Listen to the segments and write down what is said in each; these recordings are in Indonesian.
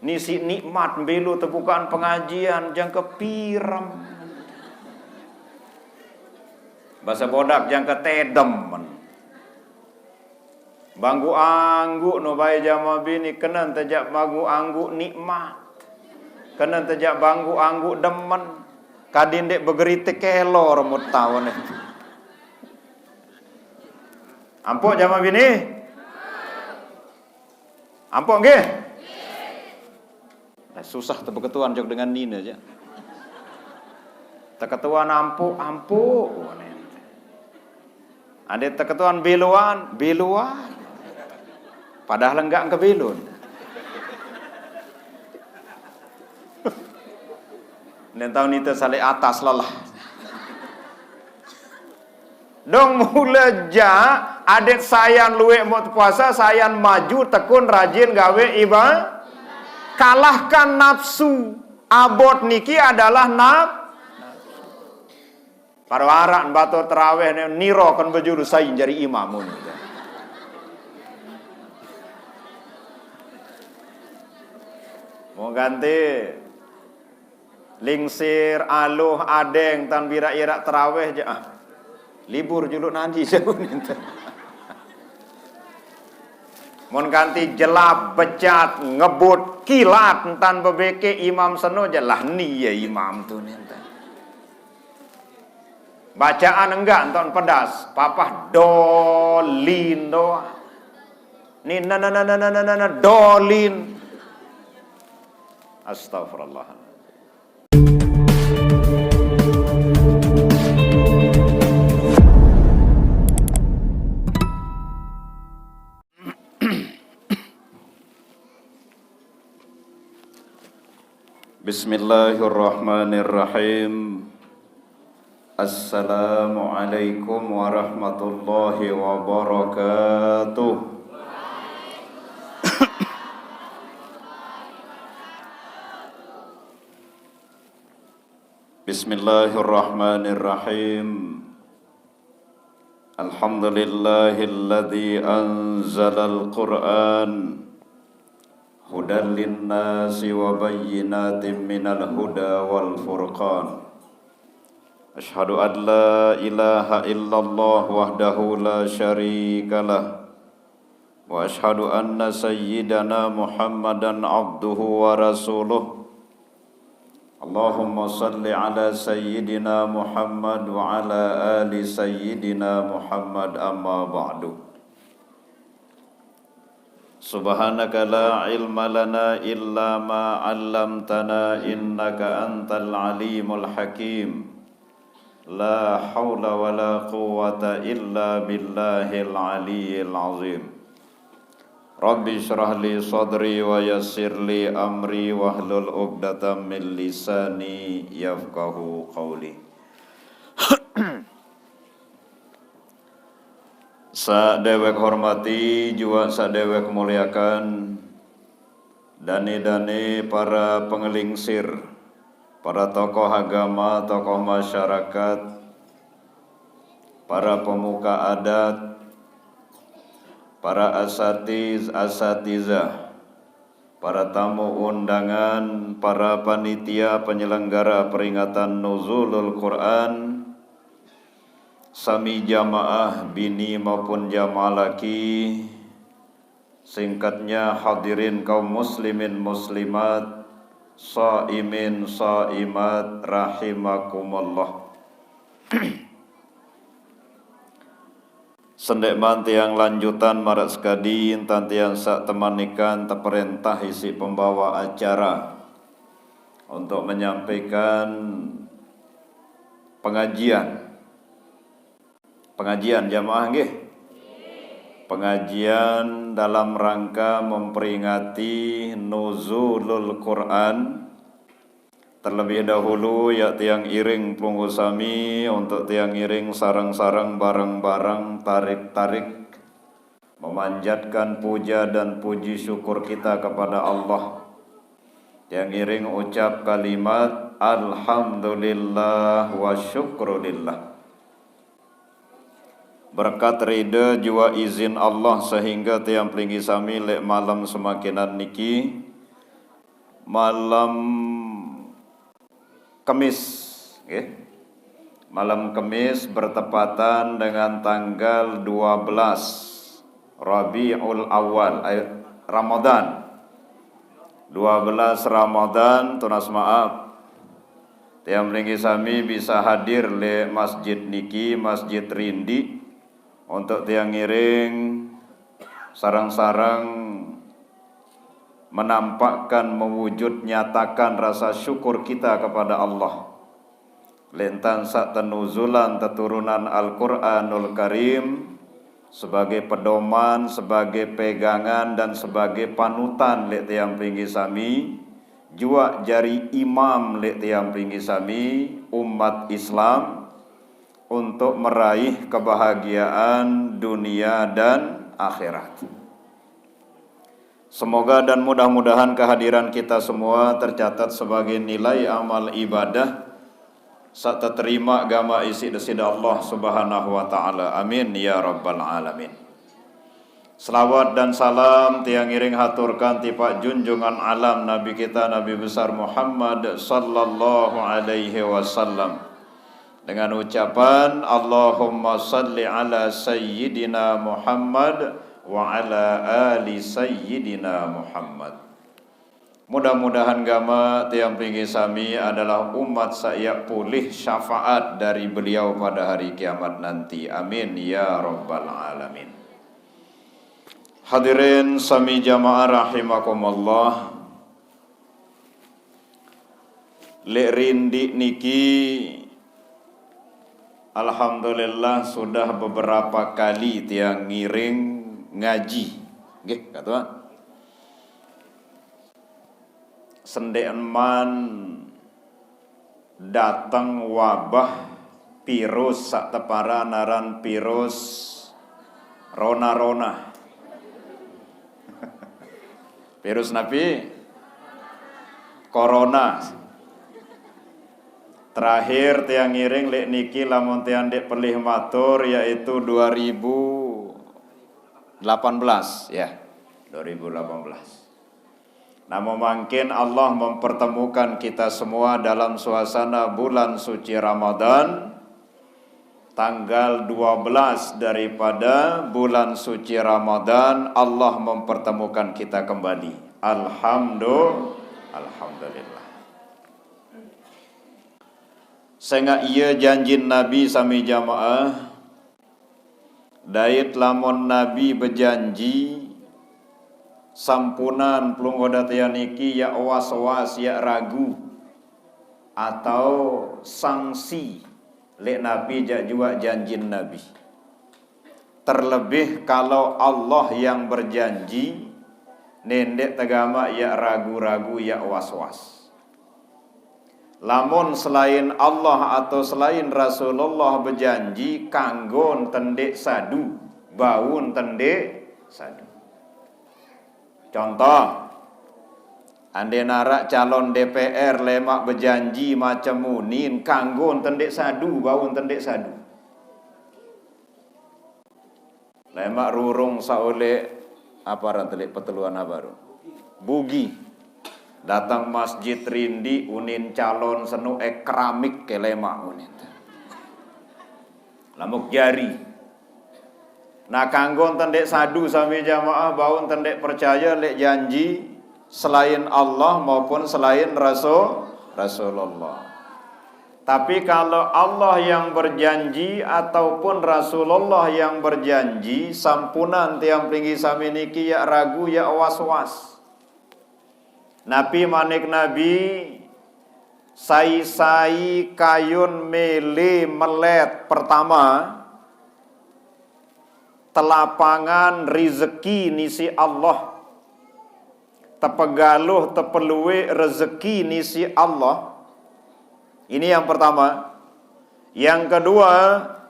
Nisi nikmat belu terbukaan pengajian jangka piram. Bahasa bodak jangka tedem. Banggu anggu no bae jama bini kenan tajak banggu anggu nikmat. Kenan tajak banggu anggu demen. Kadindek begerite kelor mut tawon. Ampok jama bini? Ampok nggih? Susah terbeketuan jok dengan Nina aja. Terketuan ampuk. Ada terketuan beluan. Padahal enggak ke belun. Dan tahun itu salik atas lelah. Dong mula ja adet sayan luwe mau puasa, sayan maju tekun rajin gawe ibadah. Kalahkan nafsu. Abot niki adalah parwaran batu terawih niro kan berjuru sayin jari imamun. Mau ganti lingsir aluh adeng tan bira-ira terawih je libur juluk nanti jauh ninten. Mon ganti jelap becat ngebut kilat tan bebeke imam seno jelah ni ya imam tu ninten. Bacaan enggak enton pedas papah dolin doa. Ni na dolin. Astagfirullah. Bismillahirrahmanirrahim. Assalamualaikum warahmatullahi wabarakatuh. Bismillahirrahmanirrahim. Alhamdulillahilladzi anzalal Qur'an hudan linnasi wa bayyinatin minal huda wal furqan. Asyhadu an la ilaha illallah wahdahu la syarikalah wa asyhadu anna sayyidana Muhammadan abduhu wa rasuluh. Allahumma salli ala sayyidina Muhammad wa ala ali sayyidina Muhammad amma ba'du. Subhanaka la ilma lana illa ma 'allamtana innaka antal alimul hakim. La haula wa la quwwata illa billahil aliyyil azim. Rabbi syrah li sadri wa yassir li amri wahlul 'uqdatam min lisani yafqahu qawli. Sadewek hormati juga sadewek muliakan dani-dani para pengelingsir, para tokoh agama, tokoh masyarakat, para pemuka adat, para asatizah, para tamu undangan, para panitia penyelenggara peringatan Nuzulul Quran, sami jamaah bini maupun jamaah laki, singkatnya hadirin kaum muslimin muslimat, shaimin shaimat rahimakumullah. Sendek mantiang lanjutan marak sekadi tantiang sak temanikan terperintah isi pembawa acara untuk menyampaikan pengajian jamaah nggih. Pengajian dalam rangka memperingati Nuzulul Quran. Terlebih dahulu ya tiang iring punggusami untuk tiang iring sarang-sarang barang-barang tarik-tarik memanjatkan puja dan puji syukur kita kepada Allah. Tiang iring ucap kalimat alhamdulillah wa syukrulillah. Berkat ridha jua izin Allah sehingga tiang pelingi sami lek malam semakinan niki malam Kamis, okay? Malam Kamis bertepatan dengan tanggal 12 Rabiul Awal, Ramadan. 12 Ramadan, tunas maaf. Tiang mlinggi sami bisa hadir le masjid niki, Masjid Rindi, untuk tiang ngiring sarang-sarang menampakkan, mewujud nyatakan rasa syukur kita kepada Allah lentan sak tenuzulan teturunan Al-Qur'anul Karim sebagai pedoman, sebagai pegangan dan sebagai panutan lek tiang pringgi sami, jua jari imam lek tiang pringgi sami umat Islam untuk meraih kebahagiaan dunia dan akhirat. Semoga dan mudah-mudahan kehadiran kita semua tercatat sebagai nilai amal ibadah serta terima agama isi desida Allah Subhanahu wa taala. Amin ya rabbal alamin. Selawat dan salam tiang iring haturkan tipak junjungan alam Nabi kita Nabi besar Muhammad sallallahu alaihi wasallam dengan ucapan Allahumma salli ala sayyidina Muhammad wa ala ali sayyidina Muhammad. Mudah-mudahan gama tiang pinggi sami adalah umat saya pulih syafaat dari beliau pada hari kiamat nanti. Amin ya rabbal alamin. Hadirin sami jamaah rahimakumullah. Lek rindi niki alhamdulillah sudah beberapa kali tiang ngiring ngaji. Nggih, katuan. Sendean man datang wabah virus sak tepara naran virus rona-rona. Virus napi corona. Terakhir tiang ngiring lek niki lamun tiang dek pelih matur yaitu 2018 ya, 2018. Namun mungkin Allah mempertemukan kita semua dalam suasana bulan suci Ramadan, tanggal 12 daripada bulan suci Ramadan, Allah mempertemukan kita kembali. Alhamdulillah. Sehingga ia janji Nabi sami jamaah, dait lamun Nabi berjanji sampunan pelunggoda tianiki ya was-was ya ragu atau sanksi lek Nabi jak jua janji Nabi. Terlebih kalau Allah yang berjanji, nendek tegama ya ragu-ragu ya was-was. Lamun selain Allah atau selain Rasulullah berjanji, kanggon tendek sadu, baun tendek sadu. Contoh, ande narak calon DPR lemak berjanji macam munin, kanggon tendek sadu, baun tendek sadu. Lemak rurung saole apa rantelik peteluan baru. Bugi. Datang Masjid Rindi unin calon senu keramik ke lemak unin. Lamuk jari. Nah kanggon tendek sadu sami jamaah baun tendek percaya lek janji selain Allah maupun selain Rasulullah. Tapi kalau Allah yang berjanji ataupun Rasulullah yang berjanji, sampunan tiang pinggi sami niki ya ragu ya was-was. Nabi manik Nabi sai kayun mele melet pertama telapangan rizeki nisi Allah, tepegaluh tepeluwe rezeki nisi Allah. Ini yang pertama. Yang kedua,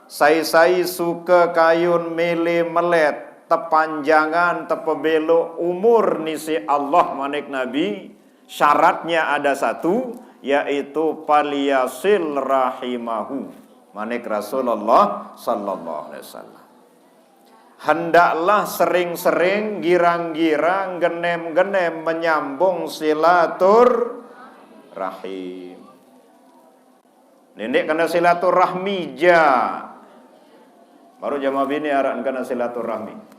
sai suka kayun mele melet tepanjangan tepebelo umur nisi Allah manik Nabi. Syaratnya ada satu, yaitu paliyasil rahimahu manik Rasulullah sallallahu alaihi wasallam. hendaklah sering-sering girang-girang genem-genem menyambung silaturahim. Nenek kena silaturahmi ja. Baru jamaah bini aran kena silaturahmi.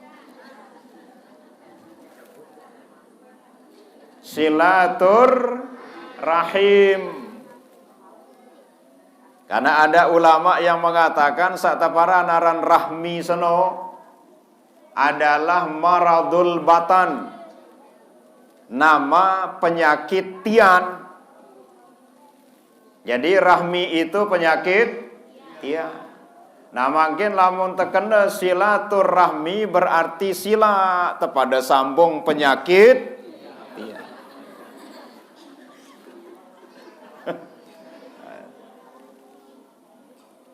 Silaturahim. Karena ada ulama yang mengatakan satapara naran rahmi seno adalah maradul batan, nama penyakit tian. Jadi rahmi itu penyakit tian. Nah makin lamun terkena silaturahmi berarti sila kepada sambung penyakit tian.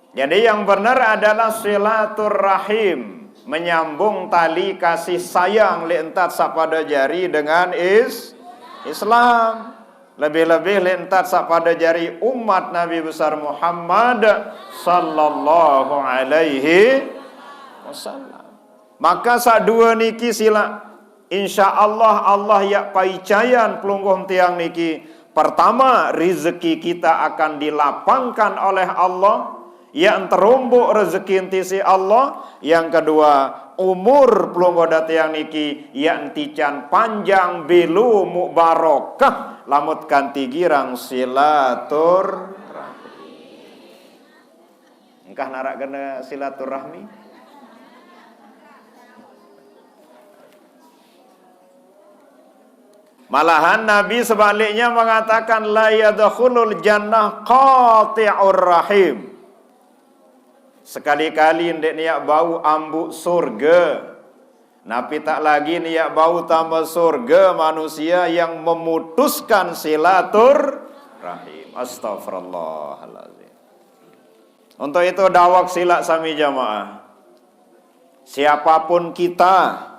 Jadi yang benar adalah silaturahim, menyambung tali kasih sayang lentat sapada jari dengan Islam. Lebih-lebih lentat sapada jari umat Nabi besar Muhammad sallallahu alaihi wasallam. Maka sadua niki sila insyaallah Allah ya paicayan pelungguh tiang niki. Pertama, rezeki kita akan dilapangkan oleh Allah. Yang terumbuk rezeki intisi Allah. Yang kedua, umur pelunggoda tiang niki yang tican panjang bilu mubarakah lamut kanti girang silaturahmi. Engkah narak kena silaturahmi? Malahan Nabi sebaliknya mengatakan la yadkhulul jannah qati'ur rahim. Sekali-kali ndek niat bau ambuk surga. Nabi tak lagi niat bau tambah surga manusia yang memutuskan silaturahim. Astagfirullahaladzim. Untuk itu dawak sila sami jamaah. Siapapun kita,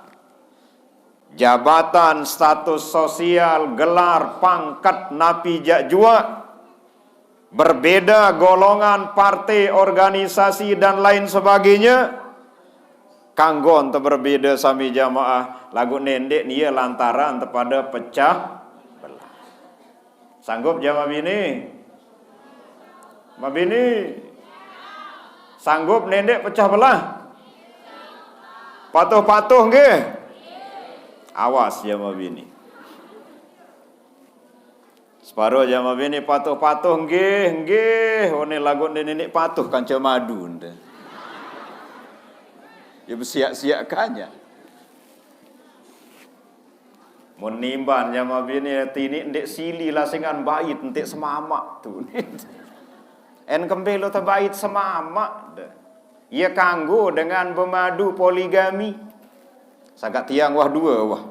jabatan, status sosial, gelar, pangkat, napi jak jua, berbeda golongan, partai, organisasi dan lain sebagainya, kanggon untuk berbeda sami jamaah lagu nendek dia lantaran kepada pecah belah. Sanggup jamaah bini? Ma bini? Sanggup nendek pecah belah? Patuh-patuh nggih? Awas jamaah bini. Separuh jamaah bini patuh-patuh nggih. One lagu nenek patuh kanca madu nte. Ya bersiak-siakkannya. Mun nimban jamaah bini tini ndek sili lah singan bait entek semamak tu. En kembelo ta bait semamak. Ia kanggo dengan bermadu poligami. Sagak tiang wah dua wah.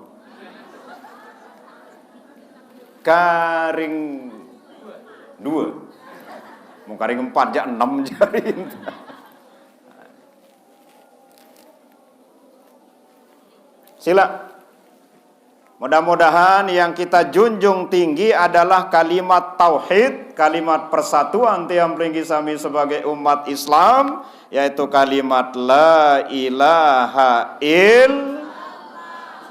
Karing 2. Mau karing 4 jak 6 jari. Sila. Mudah-mudahan yang kita junjung tinggi adalah kalimat tauhid, kalimat persatuan tiang pelinggi sami sebagai umat Islam, yaitu kalimat la ilaha illallah.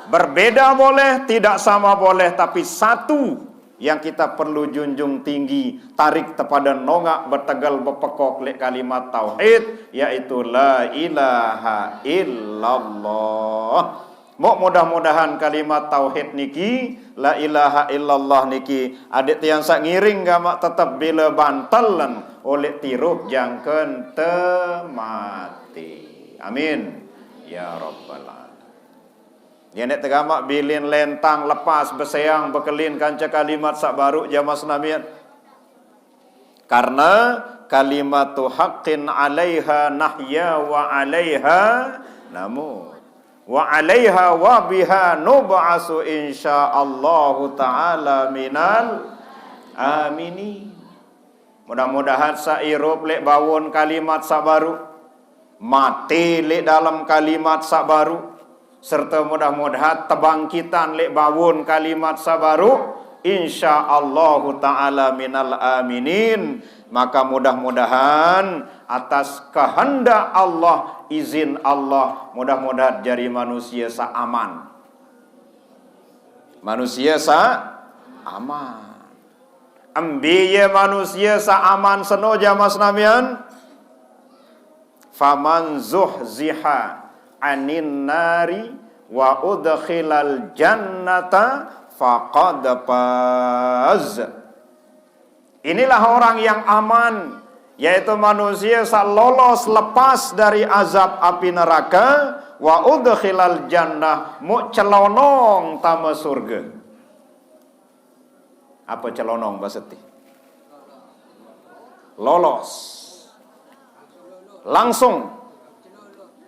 Berbeda boleh, tidak sama boleh, tapi satu yang kita perlu junjung tinggi, tarik kepada nongak bertegal berpekok lek kalimat tauhid, yaitu la ilaha illallah. Mudah-mudahan kalimat tauhid niki, la ilaha illallah niki, adik tiang sak ngiring gamak tetap bila bantalan oleh tirup jangken temati. Amin ya rabbal alamin. Yang tegamak bilin lentang lepas berseang berkelin kanca kalimat sak baru jamaah senamian. Karena kalimatu haqqin 'alaiha nahya wa 'alaiha namut. Wa 'alaiha wa biha nub'asu insyaallahu taala minal aminin. Mudah-mudahan sairup lek bawon kalimat sak baru, mati lek dalam kalimat sak baru, serta mudah-mudahan tebangkitan lek bawun kalimat sabaru, insyaallah ta'ala minal aminin. Maka mudah-mudahan atas kehendak Allah, izin Allah, mudah-mudahan jari manusia aman. Manusia aman. Ambiya manusia aman seno jamas namian. Faman zuhziha anin nari wa udkhilal jannata faqad faz. Inilah orang yang aman, yaitu manusia lolos lepas dari azab api neraka, wa udkhilal jannah, mu celonong tama surga. Apa celonong baseti? Lolos. Langsung.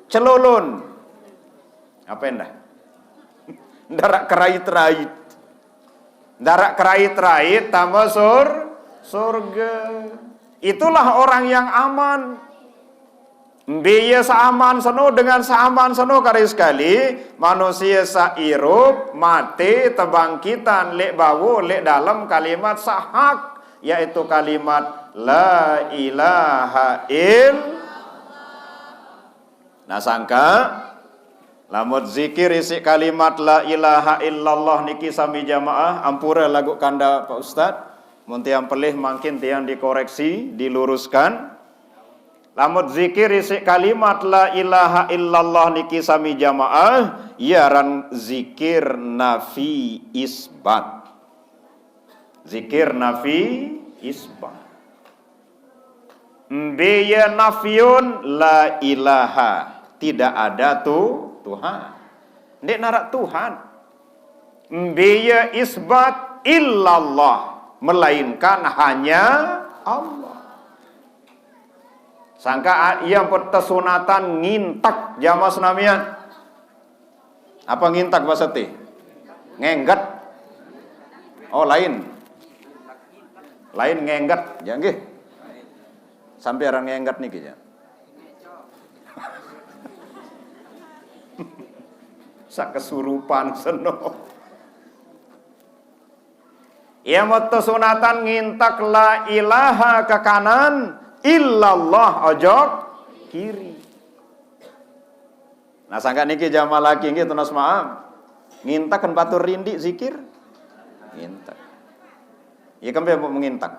Celulun. Apa endah? Darak kerait-rait. Darak kerait-rait tama surga. Itulah orang yang aman. Biya saaman seno dengan saaman seno kali sekali. Manusia sairup mati tebangkitan lek bawu lek dalam kalimat sahak, yaitu kalimat la ilaha illallah. Nah sangka lamun zikir isi kalimat la ilaha illallah niki sami jamaah ampura lagu kanda Pak Ustad. Mun tiang pelih makin tiang dikoreksi, diluruskan. Lamun zikir isi kalimat la ilaha illallah niki sami jamaah, yaran zikir nafi isbat. Zikir nafi isbat. Mbiya nafyun la ilaha, tidak ada Tuhan. Ndek narak Tuhan. Mbiya isbat illallah, melainkan hanya Allah. Sangka yang pertesunatan ngintak jamas namian. Apa ngintak basati? Ngenggat. Oh lain. Lain ngenggat, ya nggih. Sampai orang ngenggat niki ya. Sak kesurupan seno. Ia moto sunatan ngintak la ilaha ke kanan, illallah ojok kiri. Nah sangka niki jamaah lagi nggih tunas maaf. Ngintak kan batur rindi zikir. Ngintak. Iya kan mau mengintak.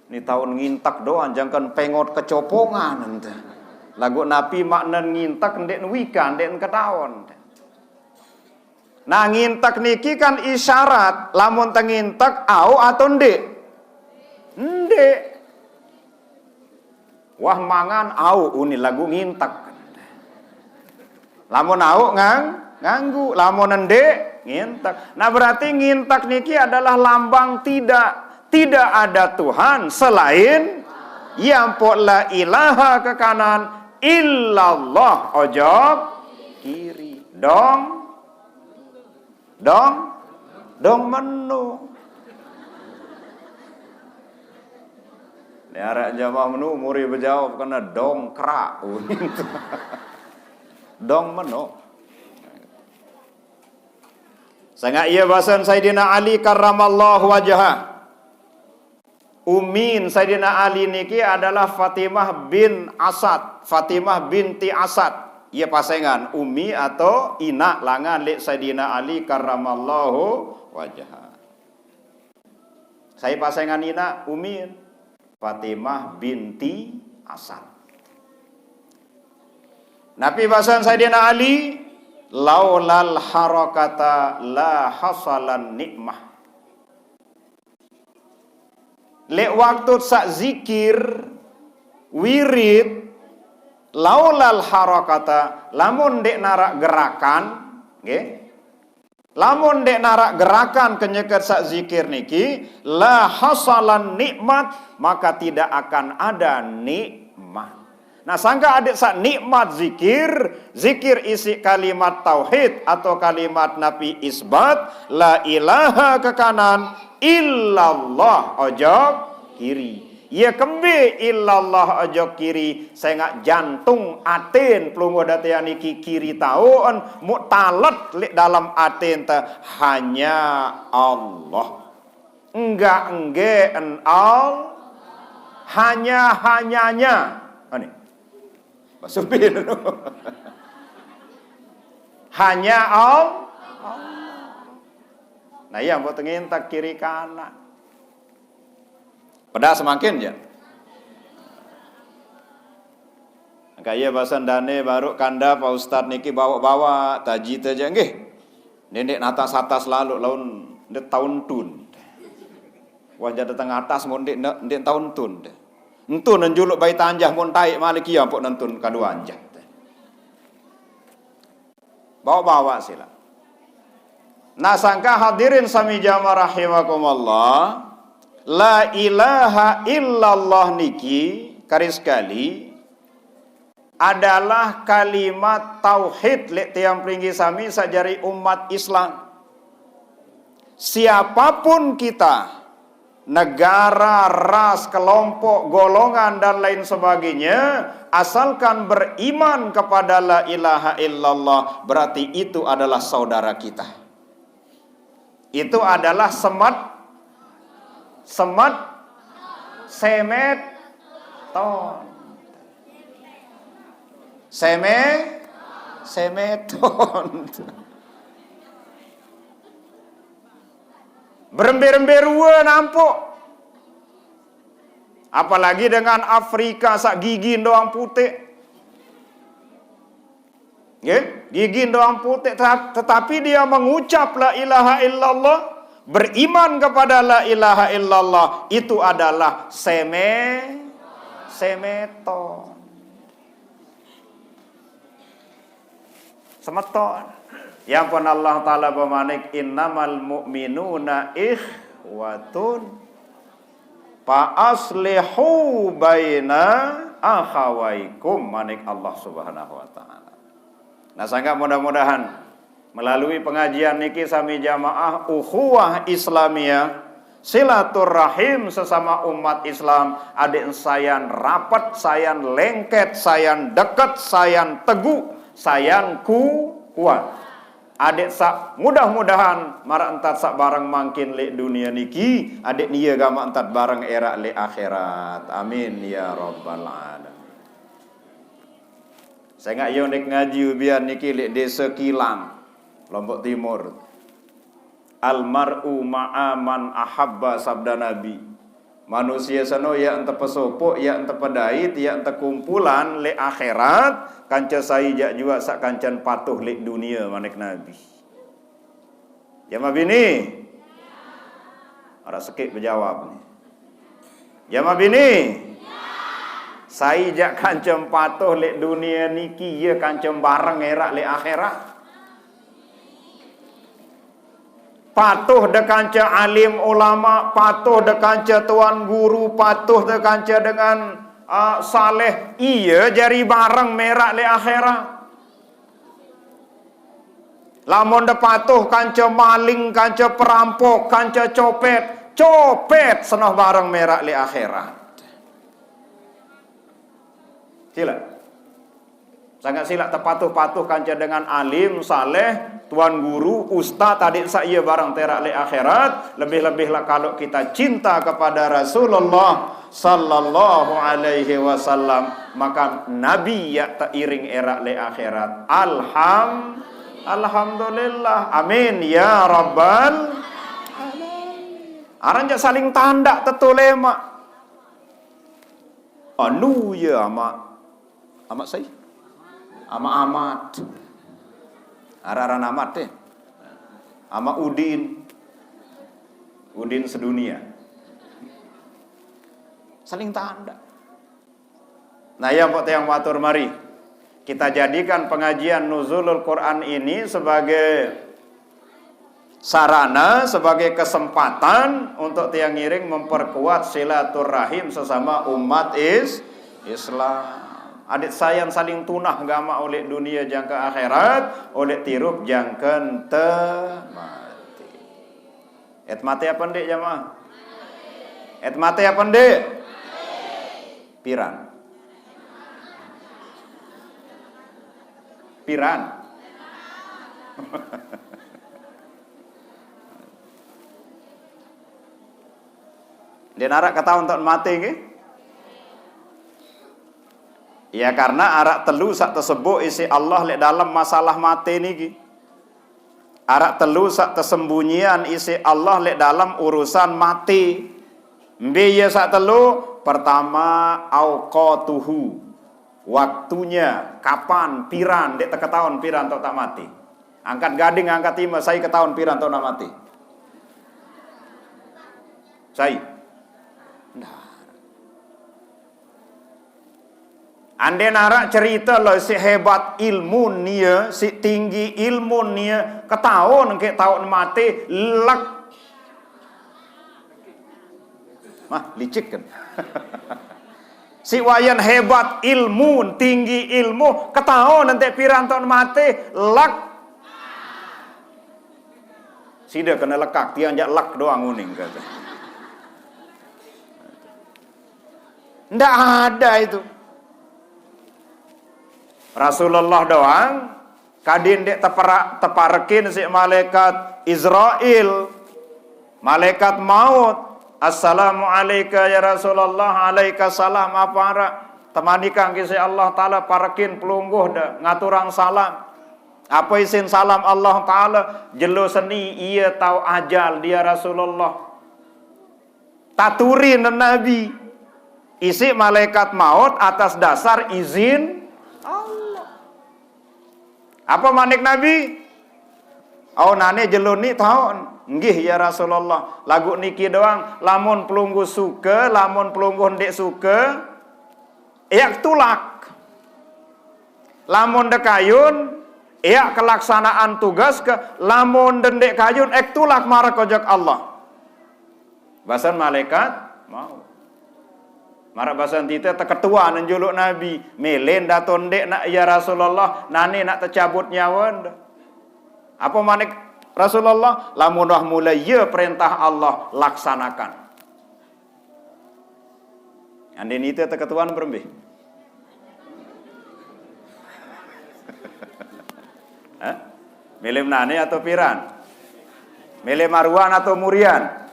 Ini tahun ngintak doang jangan pengot kecopongan ente. Lagu napi makna ngintak ndek wika ndek ketaon. Nah ngintak niki kan isyarat lamun tengintak au atau ndek. Ndek. Wah mangan au uni lagu ngintak. Lamun au nganggu, lamun ndek ngintak. Nah berarti ngintak niki adalah lambang tidak ada Tuhan selain yang la ilaha ke kanan, illallah ojok kiri. Dong menu. Niara jamaah menu muri berjawab kena dongkrak. Dong menu. Sangat ia bahasan Sayyidina Ali karramallahu wajhah. Umin Sayyidina Ali niki adalah Fatimah bin Asad, Fatimah binti Asad. Ia pasangan Umi atau ina langan lek Sayyidina Ali karramallahu wajhah. Saya pasangan ina Umi Fatimah binti Asad. Nabi pasangan Sayyidina Ali laulal harakata la hasalan nikmah. Lek waktu sak zikir wirid laulal harakata, lamun dek narak gerakan, nggih. Lamun dek narak gerakan kenyeket sak zikir niki, la hasalan nikmat, maka tidak akan ada nikmat. Nah, sangka adik sak nikmat zikir isi kalimat tauhid atau kalimat nafi isbat, la ilaha ke kanan, illallah ojok kiri. ya kembe illallah aja kiri saya ngak jantung aten pelungo datian iki kiri taun muktalat dalam aten ta hanya Allah enggak al hanyanya ini basupin hanya Allah. Nah iya buat ngintak kiri kanan. Pada semakin ya. Kaya bahasan dane baru kanda Pak Ustad niki bawa-bawa taji aja nggih. Nenek atas lalu laun ndek tahun tun. Wajah datang atas mun ndek tahun tun. Entun njuluk bayi tanjah mun taik malik ya pok nentun kadua anjah. Bawa-bawa sila. Nah sangka hadirin sami jamaah rahimakumullah. La ilaha illallah niki karis kali adalah kalimat tauhid lek tiang pringgi sami sajari umat Islam. Siapapun kita, negara, ras, kelompok, golongan dan lain sebagainya, asalkan beriman kepada la ilaha illallah, berarti itu adalah saudara kita. Itu adalah semeton. Berember-emberua nampuk. Apalagi dengan Afrika sak gigi doang putih. Gigi doang putih, tetapi dia mengucap la ilaha illallah, beriman kepada la ilaha illallah, itu adalah semeton. Yang pun Allah Ta'ala bermanik innamal mu'minuna ikhwatun fa aslihu baina akhawaikum, manik Allah Subhanahu wa Ta'ala. Nah sangat mudah-mudahan melalui pengajian niki sami jamaah ukhuwah Islamiyah, silaturahim sesama umat Islam, adik sayan rapat, sayan lengket, sayan dekat, sayan teguh, sayan kuat. Adik sak mudah-mudahan mara entat sak barang mangkin le dunia niki, adik nia gama entat barang era le akhirat. Amin ya rabbal alamin. Saya ngak yo nek ngaji biar niki le desa Kilang, Lombok Timur. Almar'u ma'aman ahabba sabda Nabi. Manusia sano ya ente pesopok, ya ente pedait, ya ente kumpulan le akhirat, kanca saija juga sak kancan patuh le dunia manik Nabi. Jamaah bini. Ora sekik berjawab nih. Jamaah bini. Saija kancan patuh le dunia niki ya kancan bareng erak le akhirat. Patuh de kanca alim ulama, patuh de kanca tuan guru, patuh de kanca dengan saleh, iya jari bareng merak le akhirat. Lamun de patuh kanca maling, kanca perampok, kanca copet senoh bareng merak le akhirat. Sila. Sangat silap terpatuh-patuh kanca dengan alim, saleh, tuan guru, ustaz tadi saya barang terak le akhirat. Lebih-lebihlah kalau kita cinta kepada Rasulullah sallallahu alaihi wasallam, maka Nabi ya teiring erak le akhirat. Alhamdulillah. Amin ya rabbal alamin. Aranja saling tanda tetulema. Anu ya amat saya. Amat araran amat deh. Ama Udin sedunia. Saling tanda. Nah ya buat yang matur mari kita jadikan pengajian Nuzulul Quran ini sebagai sarana, sebagai kesempatan untuk tiang ngiring memperkuat silaturahim sesama umat Islam. Adik sayang saling tunah gama oleh dunia jangka akhirat, oleh tirup jangken mati. Et mati apa ndek jamaah? Et mati apa ndek? Piran. Piran. Dia narak kata untuk mati ke? Ya karena arak telu sak tersebut isi Allah lek dalam masalah mati niki. Arak telu sak tersembunyian isi Allah lek dalam urusan mati. Mbiya sak telu, pertama auqatuhu. Waktunya kapan piran dek teketaun piran tok tak mati. Angkat gading angkat timah saya ketahuan piran tok nak mati. Saya ande narak cerita lo si hebat ilmu nia, si tinggi ilmu nia, ketahuan ke tahun mati lek. Mah licik kan. Si wayan hebat ilmu, tinggi ilmu, ketahuan nanti piran tahun mati lek. Sida kena lekak, tiang jak lek doang uning kata. Ndak ada itu. Rasulullah doang kadin dek teparekin si malaikat Israel, malaikat maut. Assalamualaikum ya Rasulullah, alaika salam apa ara temanikan kisi Allah Ta'ala parekin pelungguh dah ngaturang salam. Apa isin salam Allah Ta'ala jelo seni ia tahu ajal dia Rasulullah. Taturin Nabi isi malaikat maut atas dasar izin Allah. Apa manik Nabi? Oh nane jelun ni tahun. Nggih ya Rasulullah. Lagu niki doang. Lamun pelunggu suka, lamun pelunggu ndek suka, yak tulak. Lamun dekayun, yak kelaksanaan tugas ke. Lamun dendek kayun, ek tulak marah kojak Allah. Bahasan malaikat mau. Marak bahasan kita terketua nenjuluk Nabi. Melen daton dek nak ya Rasulullah. Nani nak tercabut nyawa. Apa manik Rasulullah? Lamun dah mulai ya perintah Allah laksanakan. Andin itu terketuaan berembih. Milih nani atau piran? Milih marwan atau murian?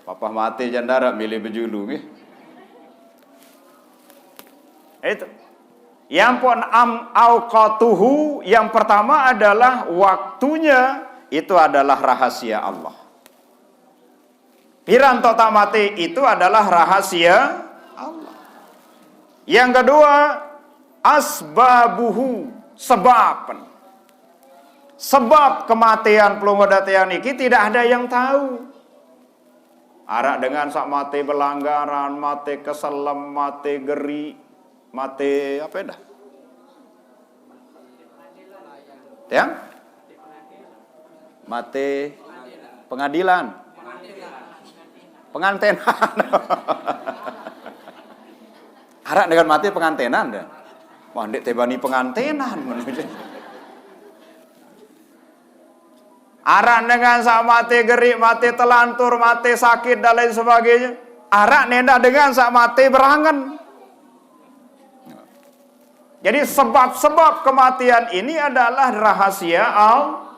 Papa mati jandara milih bejulu ke? Itu. Yang pun auqatuhu yang pertama adalah waktunya itu adalah rahasia Allah. Piran tok tak mati itu adalah rahasia Allah. Yang kedua asbabuhu sebab. Sebab kematian pelunggu datian iki tidak ada yang tahu. Arak dengan sak mati pelanggaran, mati keselem, mati geri, mati apa dah? Ya? Mati pengadilan. Pengantenan. Arak dengan mati pengantenan dah. Wah, ndek tebani pengantenan menuju. Arak dengan sak mati geri, mati telantur, mati sakit dan lain sebagainya. Arak nenda dengan sak mati berangan. Jadi sebab-sebab kematian ini adalah rahasia Allah.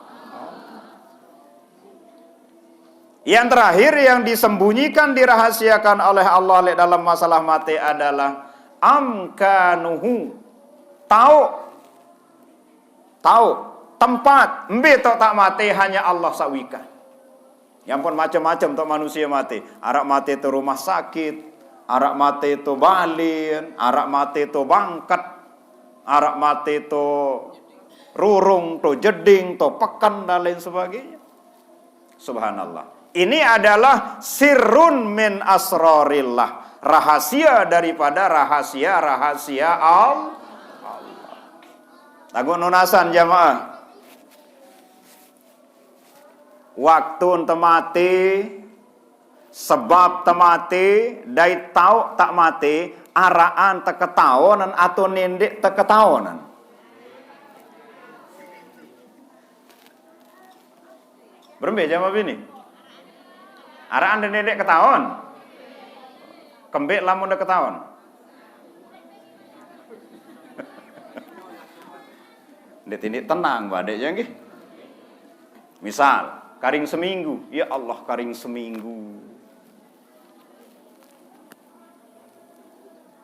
Yang terakhir yang disembunyikan dirahasiakan oleh Allah dalam masalah mati adalah amkanuhu. Tahu tempat tok tak mati hanya Allah sawika. Yang pun macam-macam tok manusia mati. Arak mati itu rumah sakit, arak mati itu balin, arak mati itu bangkat, arak mati itu rurung, to jeding, to pekan dan lain sebagainya. Subhanallah. Ini adalah sirrun min asrarillah. Rahasia daripada rahasia-rahasia Allah. Lagu nunasan jamaah. Waktu temati, sebab temati, dai tau tak mati, araan teketawonan atau nindik teketawonan. Berembe jamaah ini. Araan dan nindik ketawon. Kembek lamun dah ketahuan. Dek tindik tenang badek ya nggih. Misal, karing seminggu. Ya Allah, karing seminggu.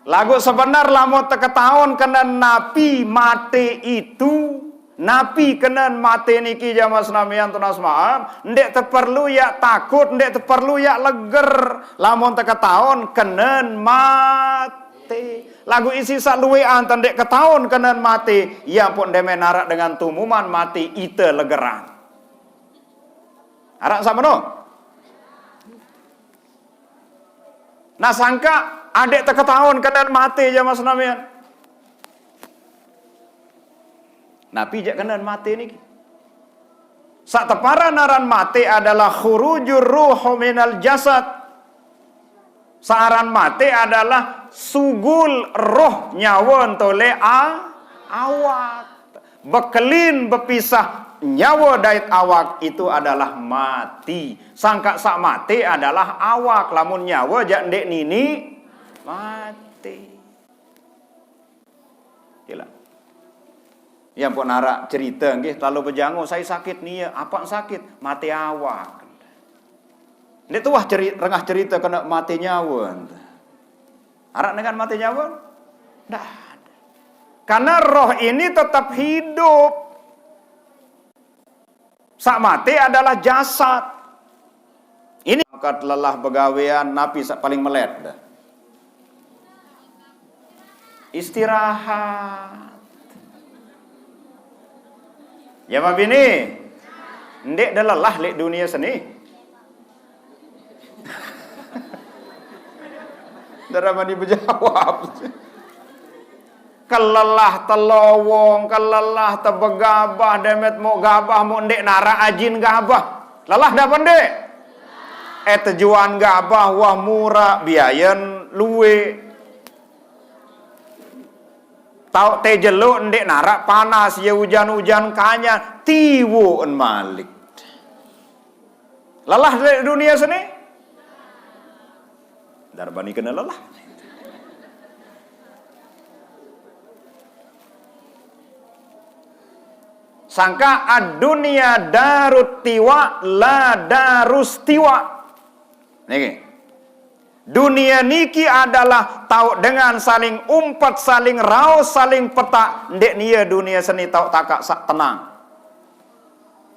Lagu sebenar lamun teketahuan kena napi mate itu. Napi kena mate niki jamaah senamian tunas maaf. Ndek terperlu ya takut, ndek terperlu ya leger. Lamun teketahuan kena mate. Lagu isi salue antan ndek ketahuan kena mate. Ya pun demen narak dengan tumuman mati ite legeran. Arak sama no? Nah sangka adek teketahuan kena mate jamaah senamian. Nabi jak kena mati ni. Sak tepara naran mati adalah khurujur ruh minal jasad. Saaran mati adalah sugul roh nyawa tole awak. Bekelin bepisah nyawa dait awak itu adalah mati. Sangka sak mati adalah awak. Lamun nyawa jak ndek nini mati. Gila. Yang pun narak cerita nggih terlalu berjangu saya sakit nih ya apa sakit mati awak. Ini tuh wah rengah cerita kena mati nyawa. Arak dengan mati nyawa? Dah. Karena roh ini tetap hidup. Sak mati adalah jasad. Ini angkat lelah begawean napi sak paling melet dah. Istirahat. Ya ma bini. Ndek dah lelah lek dunia seni. Daramani berjawab. Kelelah telowong, kelelah tebegabah, demet mau gabah, mau ndek nara ajin gabah. Lelah dah pendek. Tujuan gabah wah murah, biayan luwe. Tau te jeluk ndek narak panas ya hujan-hujan kanya tiwu en malik. Lelah dari dunia sini. Darbani kena lelah. Sangka ad-dunia darut tiwa la darus tiwa. Niki. Dunia niki adalah tahu dengan saling umpat, saling raus, saling petak. Ndek nia dunia seni tahu takak sak tenang.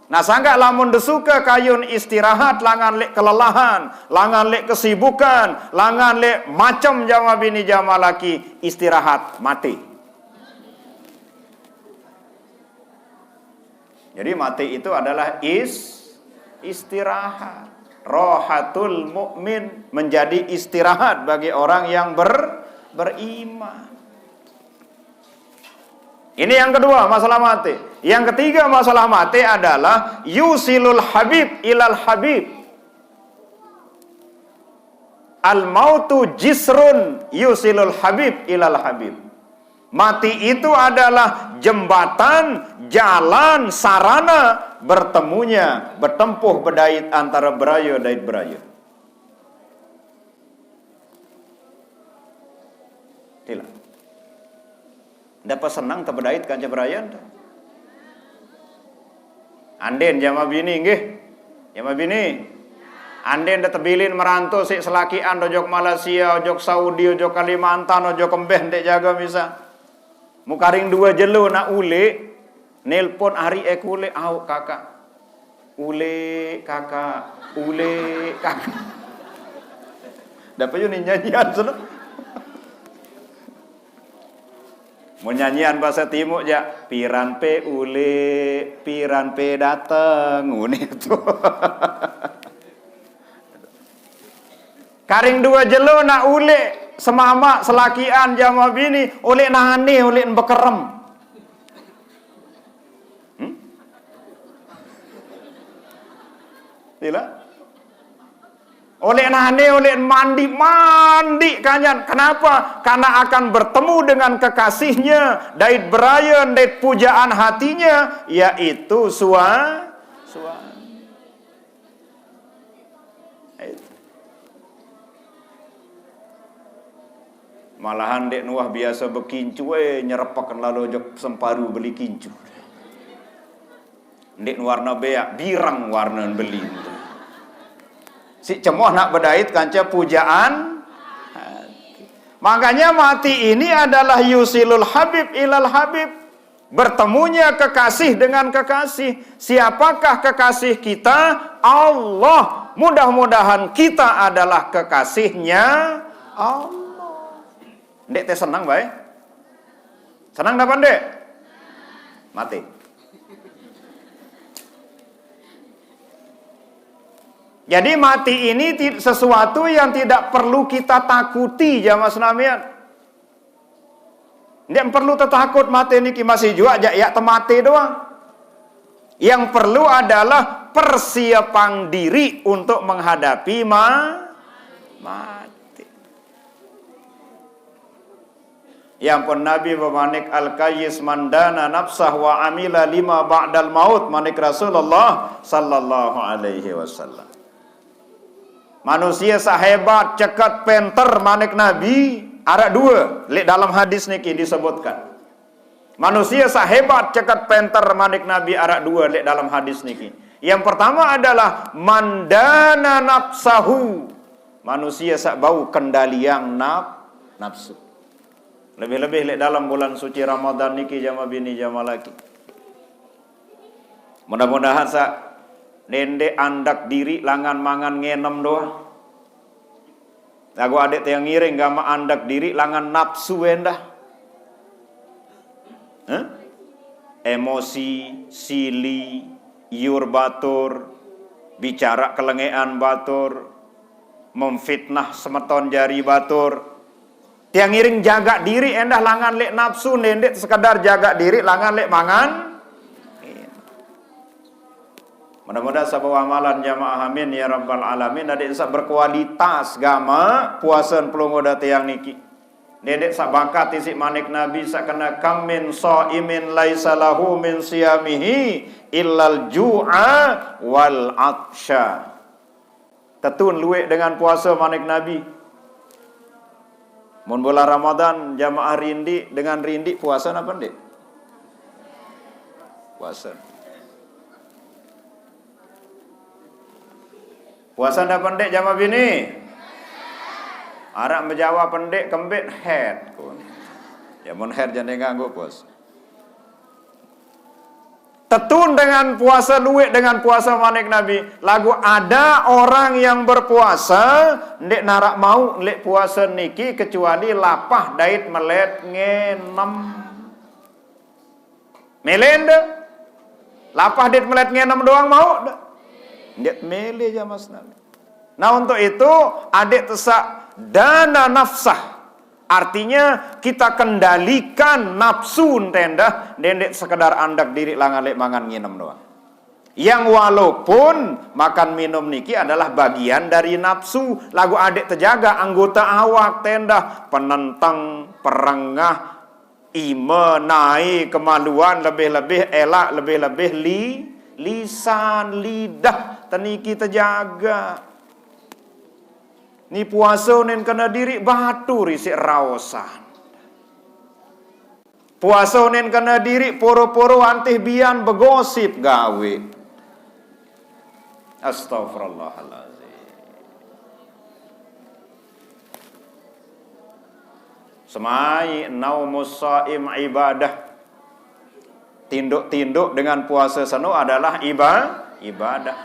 Nah sangka lamun desuka kayun istirahat, langan lek kelelahan, langan lek kesibukan, langan lek macam jama bini jama laki, istirahat mati. Jadi mati itu adalah istirahat. Rohatul mukmin menjadi istirahat bagi orang yang beriman. Ini yang kedua masalah mati. Yang ketiga masalah mati adalah yusilul habib ilal habib. Al mautu jisrun yusilul habib ilal habib. Mati itu adalah jembatan, jalan, sarana bertemunya, bertempuh berdait antara beraya dait beraya. Tidak. Dapat senang terberdait kanca beraya. Anden jama bini nggih. Jama bini. Anden dah terbilin merantau sik selakian ojok Malaysia, ojok Saudi, ojok Kalimantan, ojok Kembeh ndek jaga bisa. Mukaring dua jelo nak ule, nelpon hari ekule au kakak. Ule kakak, ule kakak. Dapat yo nyanyian sono. Mau nyanyian bahasa Timur ja, piran pe dateng, ngene itu. Karing dua jelo nak ule semama selakian jama bini oleh nahane oleh bekerem. Tidak. Oleh nahane oleh mandi kanyan. Kenapa? Karena akan bertemu dengan kekasihnya, dait beraya, dait pujaan hatinya, yaitu suami. Malahan dek nuah biasa berkincu, nyerepakan lalu jok semparu beli kincu. Dek warna beak, birang warna beli. Si cemoh nak berdait kanca pujaan. Makanya mati ini adalah yusilul habib ilal habib. Bertemunya kekasih dengan kekasih. Siapakah kekasih kita? Allah. Mudah-mudahan kita adalah kekasihnya Allah. Dek teh senang baik? Senang dapat dek? Mati. Jadi mati ini sesuatu yang tidak perlu kita takuti jamaah senamian. Tidak perlu takut mati ini masih juga ya temati doang. Yang perlu adalah persiapan diri untuk menghadapi mati. Yang pun Nabi memanik al-qayyis mandana nafsah wa amila lima ba'dal maut, manik Rasulullah sallallahu alaihi wasallam. Manusia sahebat cekat penter manik Nabi ada dua, lek dalam hadis niki disebutkan. Manusia sahebat cekat penter manik Nabi ada dua, lek dalam hadis niki. Yang pertama adalah mandana nafsahu. Manusia sak bau kendali yang nafsu. Lebih-lebih lek dalam bulan suci Ramadan niki jamaah bini jamaah laki. Mudah-mudahan sak dende andak diri langan mangan ngenem doang. Lagu adik yang ngiring gama andak diri langan nafsu endah. Emosi, sili, iur batur, bicara kelengean batur, memfitnah semeton jari batur. Tiang ngiring jaga diri endah langan lek nafsu nendek sekedar jaga diri langan lek mangan. Mudah-mudahan sebuah amalan jamaah amin ya rabbal alamin. Adik sak berkualitas gama puasan pelungoda tiang niki. Dedek sak bakat isi manik Nabi sak kena kam min shaimin laisa lahu min siyamihi illal ju'a wal atsha. Tetun luwek dengan puasa manik Nabi. Mun bulan Ramadan jamaah rindi dengan rindi puasa apa ndek? Puasa. Puasa apa ndek jamaah bini? Arak menjawab pendek kembit head. Ya mun head jangan ganggu puasa. Tetun dengan puasa luwek dengan puasa manik Nabi. Lagu ada orang yang berpuasa ndek narak mau lek puasa niki kecuali lapah dait melet ngenem. Melende. Lapah dait melet ngenem doang mau? Ndek mele jamaah Nabi. Nah untuk itu adik tesak dana nafsah. Artinya kita kendalikan nafsu tenda dendek sekedar andak diri langan lek mangan nginem doang. Yang walaupun makan minum niki adalah bagian dari nafsu, lagu adik terjaga anggota awak tenda penentang, perengah, imenai, kemaluan lebih-lebih elak, lebih-lebih lisan, lidah teniki terjaga. Ni puasa nen kena diri batu risik raosan. Puasa nen kena diri poro-poro antih bian begosip gawe. Astaghfirullahaladzim. Semai naumus shaim ibadah. Tinduk-tinduk dengan puasa seno adalah ibadah.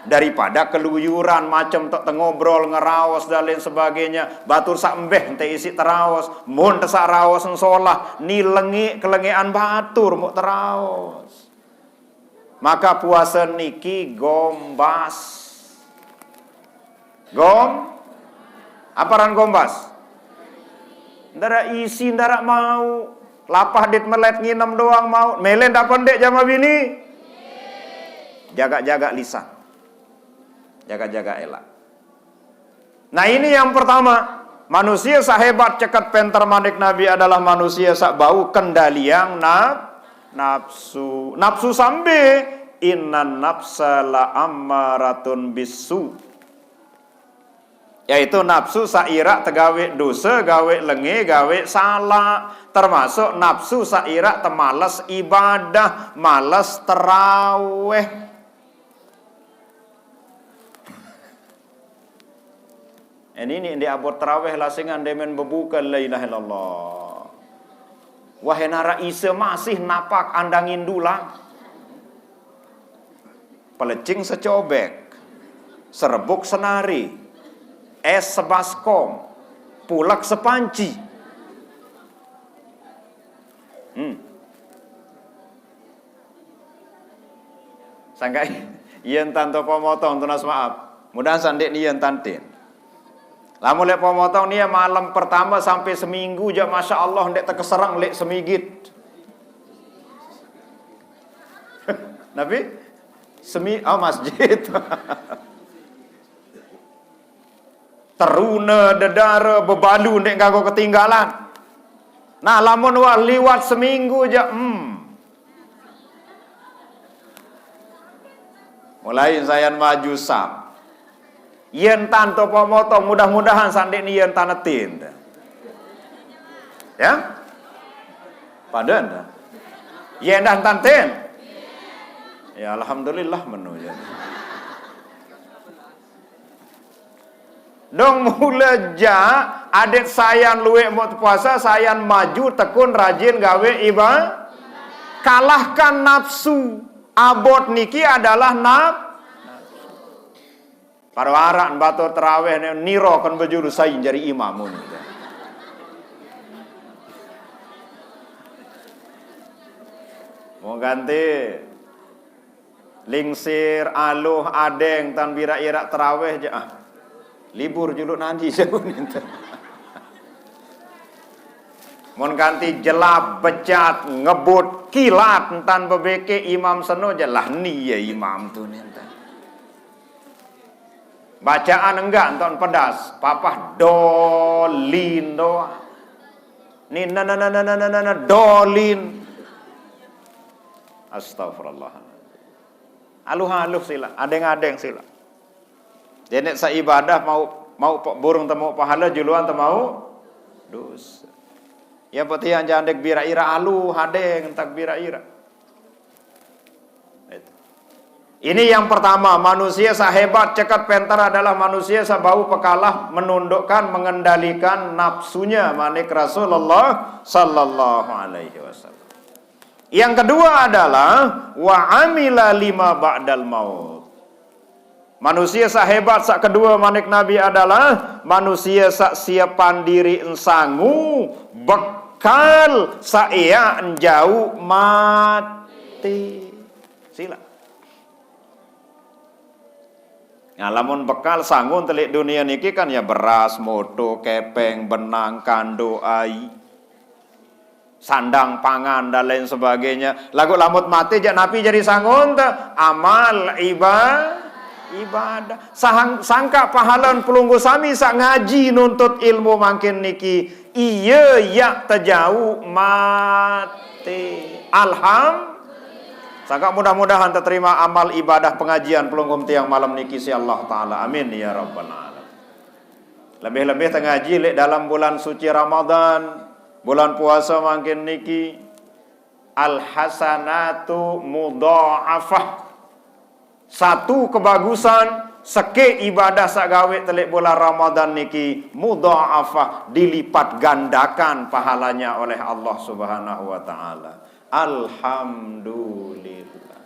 Daripada keluyuran macam tok tengobrol ngeraos dan lain sebagainya batur sak embeh ente isi teraos mun tesak raos solah ni lengi kelengean batur mau teraos. Maka puasa niki gombas aparan gombas ndara isi ndara mau lapah dit melet nginem doang mau melen dak pendek jama bini. Jaga-jaga lisan. Jaga-jaga elak. Nah ini yang pertama. Manusia sahebat cekat penter manik Nabi adalah manusia sak bau kendali yang nafsu. Nafsu sambe. Innan nafsa la ammaratun bisu. Yaitu nafsu saira tegawe dosa, gawe lenge, gawe salah. Termasuk nafsu saira temales ibadah, malas terawih. Ini di abot terawih lah singan demen bebuka la ilaha illallah. Wahai nara isa masih napak andangin dulang. Pelecing secobek, serebuk senari, es sebaskom, pulak sepanci. Sangkai yen tanto pemotong tunas maaf. Mudah sandik ni yen tantin. Lamun lek pemotong ni malam pertama sampai seminggu je masya Allah ndek terkeserang lek semigit. Nabi masjid. Teruna dedara bebalu ndek gago ketinggalan. Nah lamun wah liwat seminggu je mulai saya maju sam. Yen tanto pemotong mudah-mudahan sandik ni yen tanetin. Ya? Padan. Yen dan tanten. Ya alhamdulillah menu ya. Dong mula ja adet sayan luwek mau puasa, sayan maju tekun rajin gawe ibadah. Kalahkan nafsu. Abot niki adalah nafsu. Parwaran bato terawih niro kan berjuru sayin jadi imamun. Mau ganti lingsir, aluh, adeng, tan bira irak terawih je libur juluk nanti jauh ninten. Mon ganti jelap, becat, ngebut, kilat entan bebeke imam seno jelah ni ya imam tu ninten. Bacaan enggak enton pedas, papah dolin doa. Ni na dolin. Astagfirullah. Aluh-aluh sila, adeng-adeng sila. Jadi sa ibadah mau burung temu pahala juluan temau dosa. Yang penting yang jangan dek bira-ira aluh, adeng tak bira-ira. Ini yang pertama, manusia sahebat cekat pentar adalah manusia sabau pekalah menundukkan, mengendalikan nafsunya. Manik Rasulullah sallallahu alaihi wasallam. Yang kedua adalah wa amila lima ba'dal maut. Manusia sahebat sak kedua manik Nabi adalah manusia sak siapan diri ensangu bekal saya enjau mati. Sila. Nah, lamun bekal sanggun telik dunia niki kan ya beras, moto, kepeng, benang, kando, ai, sandang pangan dan lain sebagainya. Lagu lamut mati jak napi jadi sanggun ta amal ibadah. Sangka pahalan pelunggu sami sak ngaji nuntut ilmu makin niki iya yak terjauh mati. Sangka mudah-mudahan terima amal ibadah pengajian pelunggum tiang malam niki si Allah Ta'ala. Amin ya Rabbal Alamin. Lebih-lebih tengaji lek dalam bulan suci Ramadan, bulan puasa makin niki al-hasanatu mudha'afah. Satu kebagusan seke ibadah sagawe telik bulan Ramadan niki mudha'afah, dilipat gandakan pahalanya oleh Allah Subhanahu wa taala. Alhamdulillah.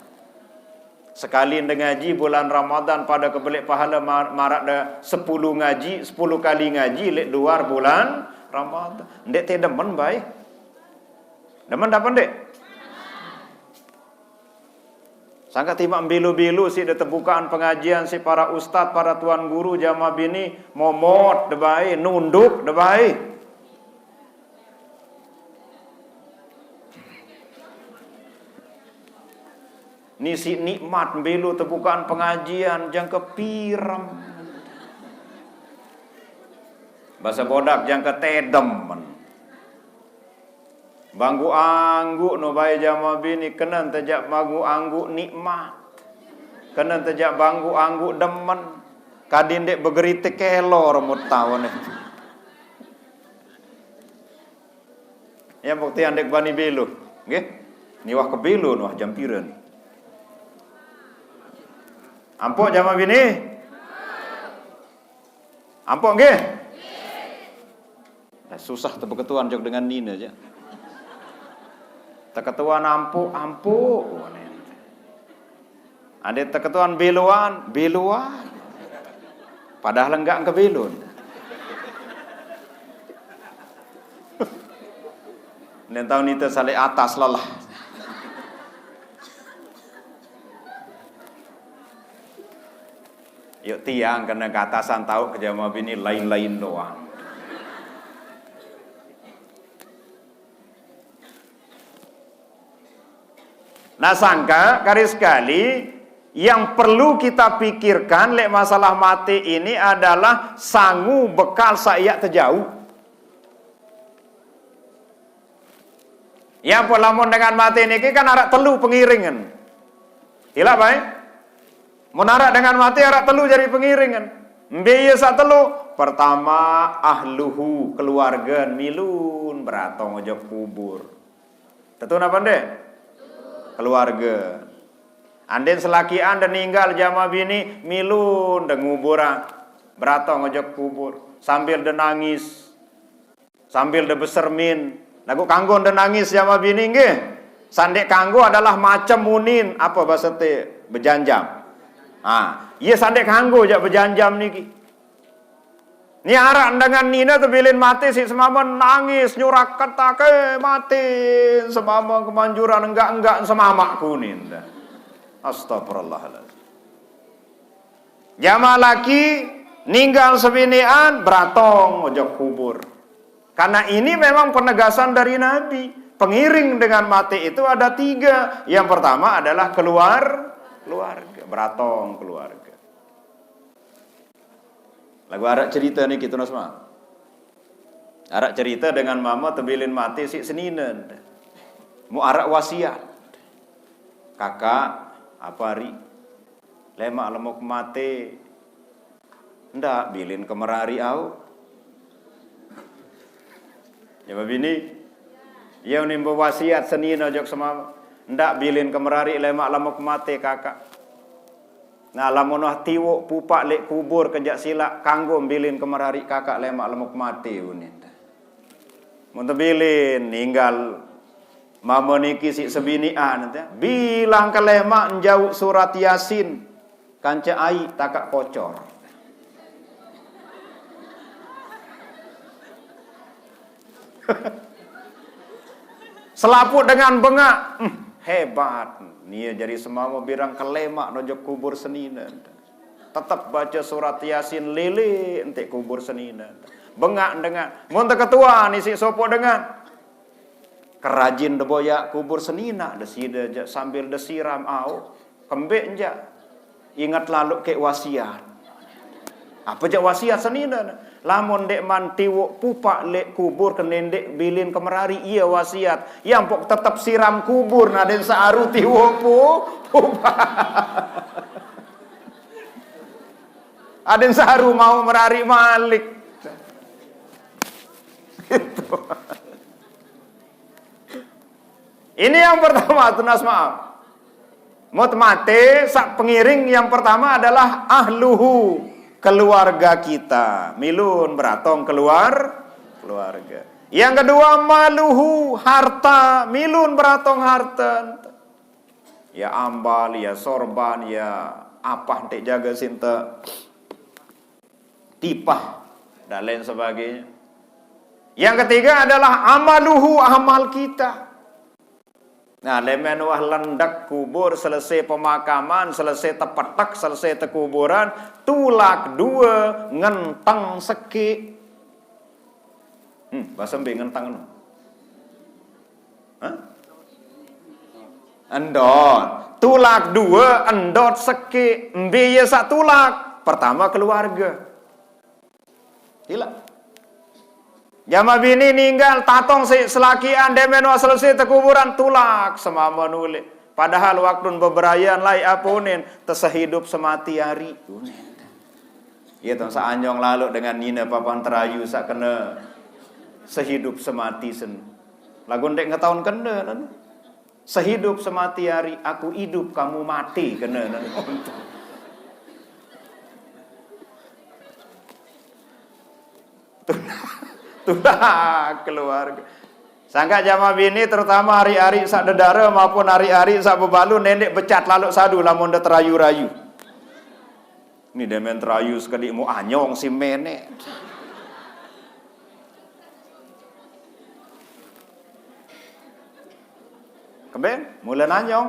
Sekali ngaji bulan Ramadan pada kebelik pahala marak dah 10 ngaji, 10 kali ngaji lek luar bulan Ramadan. Ndek te demen baik. Demen dapat ndek? Sangka timak bilu-bilu si de terbukaan pengajian si para ustad, para tuan guru jamaah bini momot debai, nunduk debai. Nisi nikmat belu terbukaan pengajian jang kepiram. Bahasa bodak jang ketedem. Banggu anggu no bae jamaah bini kenan tejak banggu anggu nikmat. Kenan tejak banggu anggu demen. Kadin dek begeritik kelo remut tahun itu. Yang bukti andek bani belu, nggih. Niwah ke belu wah jampireun. Ampok jama bini? Ampok nggih? Nah, susah tebak ketuan jok dengan Nina aja. Teketuan ampuk. Ada teketuan beluan. Padahal enggak ke belun. Nen tahun itu salik atas lelah. Yuk tiang kena ke atasan tahu kejama bini lain-lain doang. Nah sangka kari sekali yang perlu kita pikirkan lek masalah mati ini adalah sangu bekal sayak terjauh. Yang pelamun dengan mati ini kan arak telu pengiringan. Hilang baik? Menarak dengan mati arak telu jadi pengiringan. Biaya sak telu. Pertama ahluhu keluarga milun beratong ojok kubur. Tentu apa dek? Keluarga. Anden selaki anda ninggal jama bini milun dan nguburan beratong ojok kubur sambil de nangis sambil de besermin lagu kanggo de nangis jama bini nggih sandek kanggo adalah macam munin apa bahasa te bejanjam iya sandek kanggo jak bejanjam niki ni arak dengan Nina tebilin mati si semama nangis nyurak kata ke mati semama kemanjuran enggak semama kunin dah. Astagfirullahaladzim. Jamaah laki ninggal sebinian beratong ojok kubur. Karena ini memang penegasan dari Nabi. Pengiring dengan mati itu ada 3. Yang pertama adalah keluarga, beratong keluarga. Lagu arak cerita nih kita semua. Arak cerita dengan mama tebilin mati si seninen. Mau arak wasiat. Kakak apa hari lemak lemuk mati ndak bilin kemerari au ya bini ya nimbo wasiat senina jok sama ndak bilin kemerari lemak lemuk mati kakak nah lamunah tiwuk pupak lek kubur kejak silak kanggo bilin kemerari kakak lemak lemuk mati unin mun bilin ninggal mama niki si sebinian bilang ke lemak njauh surat Yasin kanca ai takak kocor. Selaput dengan bengak hebat nia jadi semua birang ke lemak nojok kubur senina tetap baca surat Yasin lele entek kubur senina bengak dengan mun ketua nisi sopo dengan kerajin deboyak kubur senina desida sambil desiram au kembek nja ingat lalu ke wasiat apa jak wasiat senina lamun dek man tiwuk pupak lek kubur kenendek bilin kemerari iya wasiat yang pok tetap siram kubur naden saaru tiwuk pupak aden saaru mau merari malik gitu. Ini yang pertama tunas maaf. Mut mate sak pengiring yang pertama adalah ahluhu keluarga kita. Milun beratong keluarga. Yang kedua maluhu harta. Milun beratong harta. Ya ambal, ya sorban, ya apa ntek jaga sinta tipah dan lain sebagainya. Yang ketiga adalah amaluhu amal kita. Nah, lemen wah lendak kubur selesai pemakaman, selesai tepetak, selesai tekuburan, tulak 2 ngentang seki. Bahasa mbe ngentang no. Endot. Tulak 2 endot seki. Mbe sak tulak. Pertama keluarga. Hilang. Jama bini ninggal tatong selakian demen wa selesai tekuburan tulak semama nulik. Padahal waktu beberayan lai apunin tersehidup semati hari. Ya tuh sa anyong lalu dengan nina papan terayu sak kena sehidup semati sen. Lagu ndek ngetahun kena nan. Sehidup semati hari aku hidup kamu mati kena nan. Tulah keluarga. Sangka jamaah bini terutama hari-hari sak dedara maupun hari-hari sak bebalu nenek becat lalu sadu lamun de terayu-rayu. Ini demen terayu sekali mu anyong si menek. Keben, mulai anyong.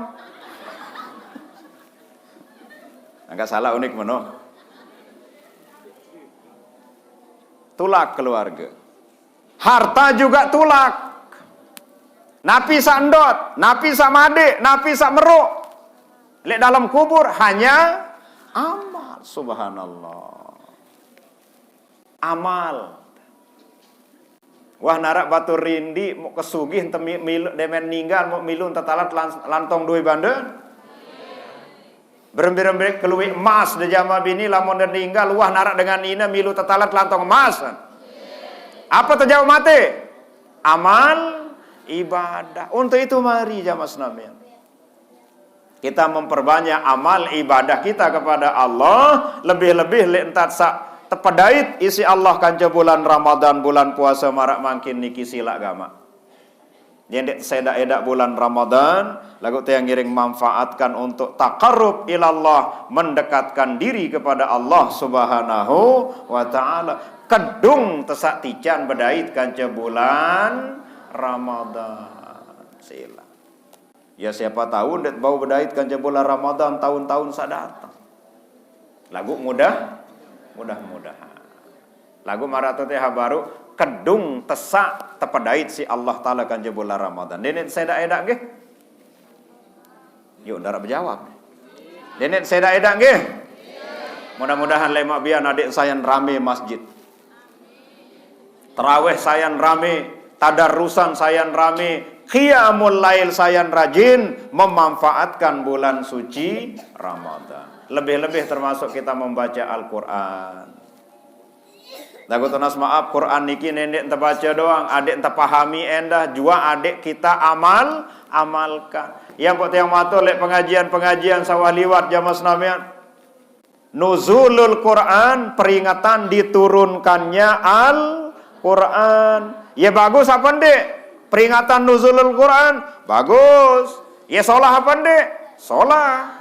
Enggak salah unik meno. Tulak keluarga. Harta juga tulak. Napi sandot, napi samade, napi sameruk. Lek dalam kubur hanya amal. Subhanallah. Amal. Wah narak batu rindi mau kesugih milu demen ninggal mau milu tetalat lantong dua banda. Berembir-embir keluih emas de jama bini lamun de ninggal wah narak dengan ina milu tetalat lantong emas. Apa terjauh mati? Amal ibadah. Untuk itu mari jamaah sekalian, kita memperbanyak amal ibadah kita kepada Allah, lebih-lebih lentat sak tepedait isi Allah kanca bulan Ramadan, bulan puasa marak makin niki sila agama. Jendek sedak-edak bulan Ramadan, lagu yang ngiring manfaatkan untuk taqarrub ilallah, mendekatkan diri kepada Allah Subhanahu wa taala. Kedung tesak tican bedait kanca bulan Ramadan. Sila. Ya siapa tahu ndet bau bedait kanca bulan Ramadan tahun-tahun sadatang. Lagu mudah-mudahan. Lagu marato teh baru kedung tesak tepedait si Allah taala kanca bulan Ramadan. Denet sedak-edak nggih? Yuk ndara berjawab. Denet sedak-edak nggih? Mudah-mudahan lemak bian adik sayan rame masjid. Tarawih sayan rame, tadarusan sayan rame, qiyamul lail sayan rajin memanfaatkan bulan suci Ramadan. Lebih-lebih termasuk kita membaca Al-Qur'an. Lagu tunas maaf Quran niki nenek ente baca doang, adik ente pahami endah, jua adik kita amalkan. Yang kok yang matur lek pengajian sawah liwat jamaah senamian. Nuzulul Quran, peringatan diturunkannya Al-Quran. Ya bagus apa ndek? Peringatan nuzulul Quran bagus. Ya solah apa ndek? Solah.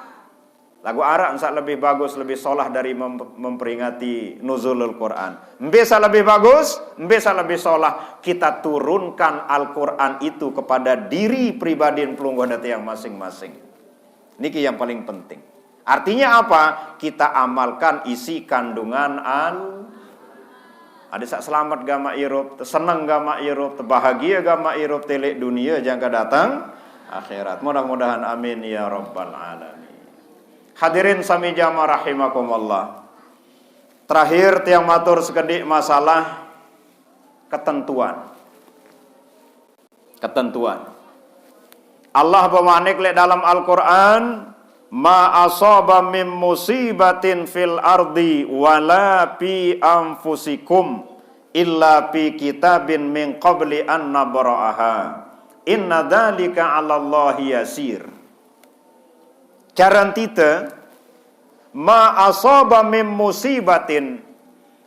Lagu Arab ensak lebih bagus, lebih solah dari memperingati nuzulul Quran. Bisa lebih bagus, bisa lebih solah. Kita turunkan Al-Quran itu kepada diri pribadi pelungguh dati yang masing-masing. Niki yang paling penting. Artinya apa? Kita amalkan isi kandungan ada sak selamat gama irup, senang gama irup, bahagia gama irup, telek dunia jangka datang akhirat. Mudah-mudahan amin ya rabbal alamin. Hadirin sami jamaah rahimakumullah. Terakhir tiang matur sekedik masalah ketentuan. Allah bermanik lek dalam Al-Qur'an, ma asaba mim musibatin fil ardi wala fi anfusikum illa fi kitabin min qabli an nabra'aha. Inna dzalika 'alallahi yasir. Carantita ma asaba mim musibatin,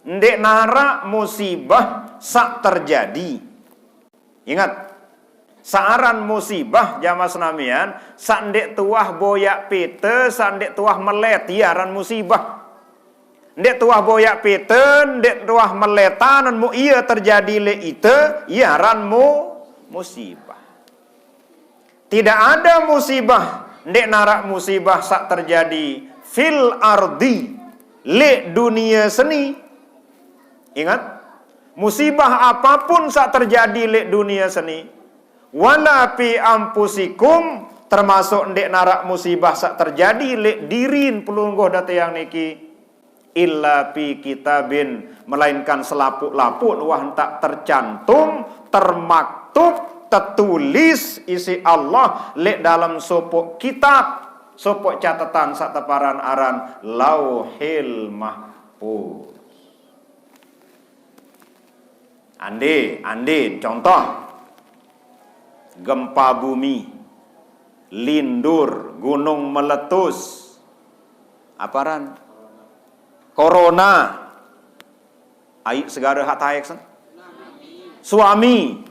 ndek nara musibah sak terjadi. Ingat, saaran musibah jamaah senamian, sak ndek tuah boyak pete, sak ndek tuah melet, aran musibah. Ndek tuah boyak pete, ndek tuah meletan mu iya terjadi le ite, aran musibah. Tidak ada musibah ndek narak musibah sak terjadi fil ardi le dunia seni. Ingat, musibah apapun sak terjadi le dunia seni, wala fi ampusikum, termasuk ndek narak musibah sak terjadi le dirin pelungguh data yang niki, illa fi kitabin, melainkan selapuk-lapuk wah tak tercantum, termaktub, tertulis isi Allah lek dalam sopok kitab, sopok catatan sak teparan aran lauhil mahfuz. Ande contoh gempa bumi, lindur, gunung meletus, aparan, corona, aik segara hataek san, suami,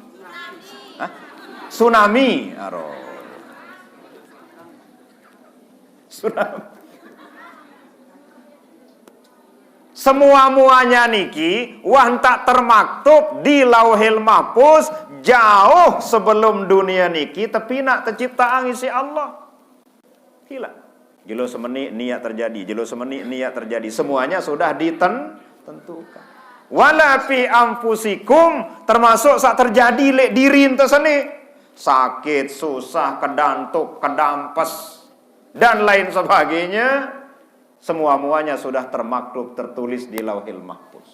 tsunami, tsunami. Semua-muanya niki wah tak termaktub di Lauhil Mahfuz jauh sebelum dunia niki tapi nak terciptaan isi Allah. Gila. Jelo semeni niat terjadi, jelo semeni niat terjadi. Semuanya sudah ditentukan. Wala fi anfusikum termasuk saat terjadi lek diri ente seni. Sakit, susah, kedantuk, kedampes dan lain sebagainya. Semua-muanya sudah termaktub tertulis di Lauhil Mahfuz.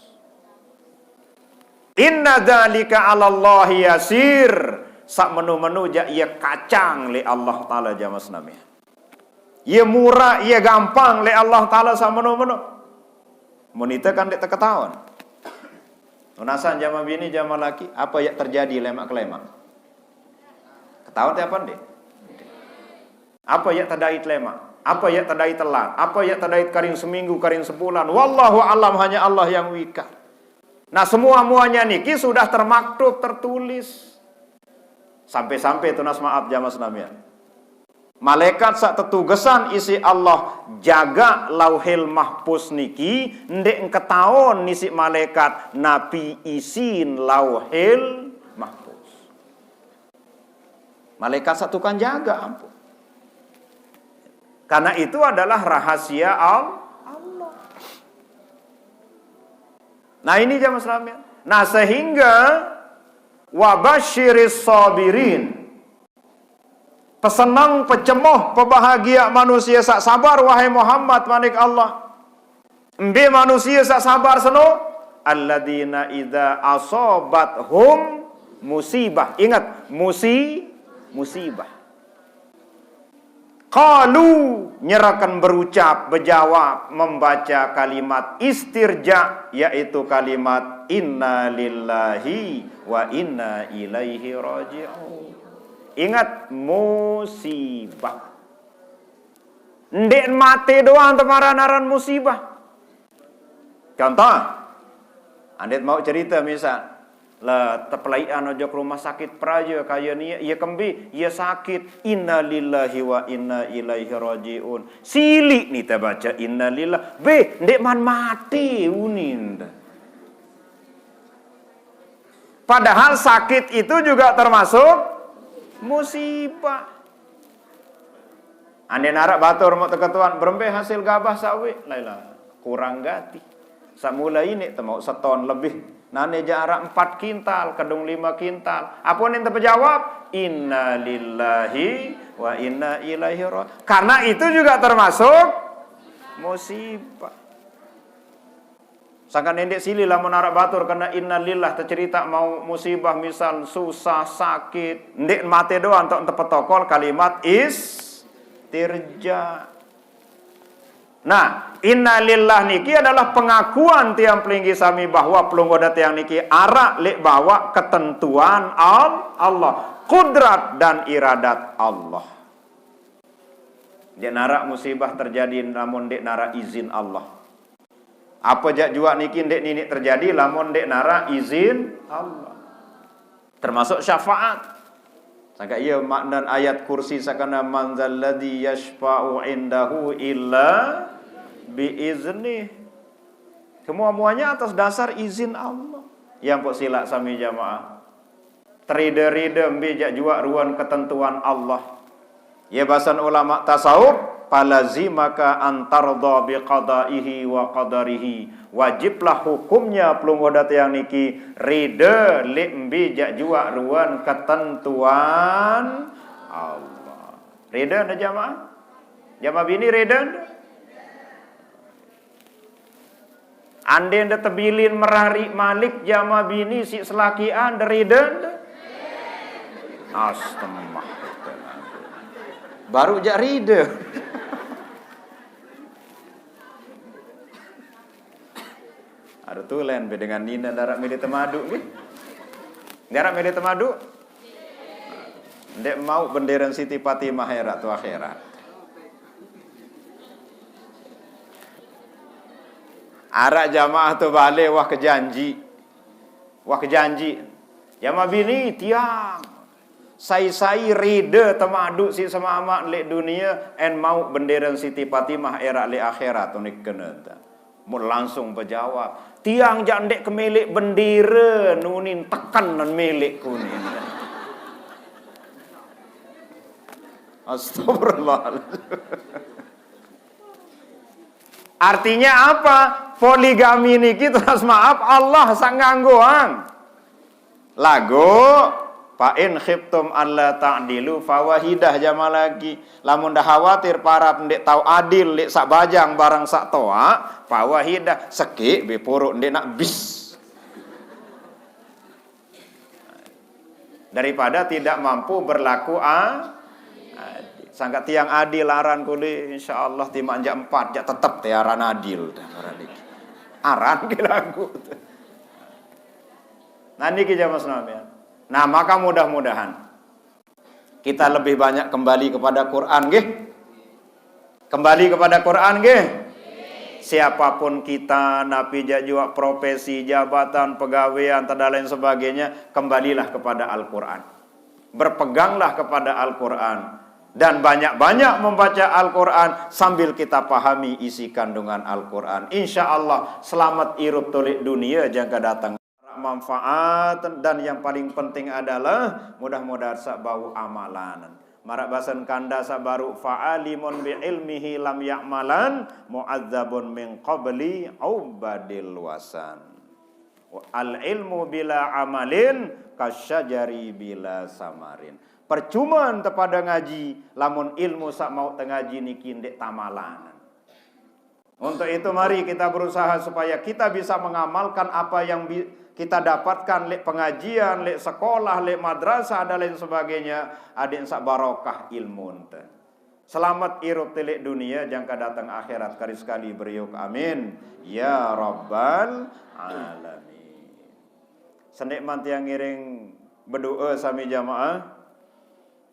Inna dzalika 'alallahi yasir. Sak menu-menu ja ia kacang le Allah taala jamas nami. Ia murah, ia gampang le Allah taala sak menu-menu. Monita kan dek ketahuan. Unasan jama bini jama laki, apa yang terjadi lemak-lemak? Ketahuan te apa dek? Apa yang terdait lemak? Apa yang terdait telat? Apa yang terdait karing seminggu, karing sebulan? Wallahu alam, hanya Allah yang wika. Nah, semua-muanya niki sudah termaktub, tertulis. Sampai-sampai tunas maaf jamas namian. Malaikat sak tetugesan isi Allah jaga Lauhil Mahfuz niki, ndek ketaon nisi malaikat nabi isin Lauhil Mahfuz. Malaikat satu kan jaga ampun. Karena itu adalah rahasia Allah. Nah ini jamaah sekalian. Nah sehingga wabasyiris sabirin. Pesenang, pecemoh, pebahagia manusia sak sabar wahai Muhammad manik Allah. Embe manusia sak sabar seno alladzina idza asobathum musibah. Ingat musibah. Qalu nyerakan berucap, berjawab, membaca kalimat istirja, yaitu kalimat inna lillahi wa inna ilaihi raji'un. Ingat musibah. Ndek mati doang temararan musibah. Contoh, andet mau cerita misal lah tepelaian ojo ke rumah sakit praja kaya ni ia kembi ia sakit inna lillahi wa inna ilaihi rajiun silik ni ta baca inna lillah be ndek man mati unin padahal sakit itu juga termasuk musibah. Ande narak batur mau teketuan berembe hasil gabah sawi laila kurang gati samula ini temau seton lebih. Nane jarak 4 kintal, kedung 5 kintal. Apa yang terjawab? Inna lillahi wa inna ilaihi raji'un. Karena itu juga termasuk musibah. Sangkan ndek sili lah menarak batur karena inna lillah tercerita mau musibah misal susah, sakit, ndek mate doang untuk tepetokol kalimat istirja. Nah, innalillah niki adalah pengakuan tiang pelinggi sami bahwa pelunggoda tiang niki arak lek bawa ketentuan Allah, kudrat dan iradat Allah. Dek narak musibah terjadi namun dek narak izin Allah. Apa jak jua niki dek nini terjadi namun dek narak izin Allah. Termasuk syafaat. Sangka iya makna ayat kursi sakana man zalladzi yashfa'u indahu illa biizni. Semua-muanya atas dasar izin Allah. Yang pok silak sami jamaah. Teride-ride mbejak jua ruan ketentuan Allah. Ya bahasan ulama tasawuf falazimaka antarda biqadaihi wa qadarihi. Wajiblah hukumnya pelunggoda yang niki rida lek mbejak jua ruan ketentuan Allah. Rida na jamaah? Jamaah bini rida? Ande nda tebilin merari malik jamaah bini si selakian rida? Astagfirullah. Baru jak rida. Ada tulen dengan Nina darat milih temadu ni. Darat milih temadu. Ndek mau benderan Siti Fatimah akhirat tu akhirat. Arak jamaah tu balik wah kejanji. Jamaah bini tiang. Sai rida temadu si sama amak lek dunia en mau benderan Siti Fatimah era lek akhirat tu nik kena ta. Mau langsung berjawab, tiang jandek ke milik bendera nunin tekan nan milik kunin. Astagfirullah. Artinya apa? Poligami niki terus maaf Allah sang nganggoang. Lagu fa in khiftum alla ta'dilu fawahidah jama lagi. Lamun dah khawatir para ndek tau adil lek sak bajang barang sak toa, fawahidah sekik be puruk ndek nak bis. Daripada tidak mampu berlaku sangka tiang adil aran kuli insyaallah timak jak 4 jak tetep tiaran adil aran ki lagu. Nah niki jamaah sekalian. Nah, maka mudah-mudahan kita lebih banyak kembali kepada Quran nggih. Kembali kepada Quran nggih. Siapapun kita, napi jajua profesi, jabatan, pegawaian dan lain sebagainya, kembalilah kepada Al-Qur'an. Berpeganglah kepada Al-Qur'an dan banyak-banyak membaca Al-Qur'an sambil kita pahami isi kandungan Al-Qur'an. Insyaallah selamat irup tolik dunia jangka datang. Manfaat dan yang paling penting adalah mudah-mudahan sak bau amalan. Marak basan kanda sabaru fa'alimun bi ilmihi lam ya'malan mu'adzabun min qabli ubadil wasan. Al ilmu bila amalin kasyajari bila samarin. Percuma tepada ngaji lamun ilmu sak mau tengaji niki ndek tamalan. Untuk itu mari kita berusaha supaya kita bisa mengamalkan apa yang kita dapatkan lek pengajian, lek sekolah, lek madrasah dan lain sebagainya. Adin sak barokah ilmu ente. Selamat irup telek dunia jangka datang akhirat kali sekali beriuk amin ya rabbal alamin. Sendek mantiang ngiring berdoa sami jamaah.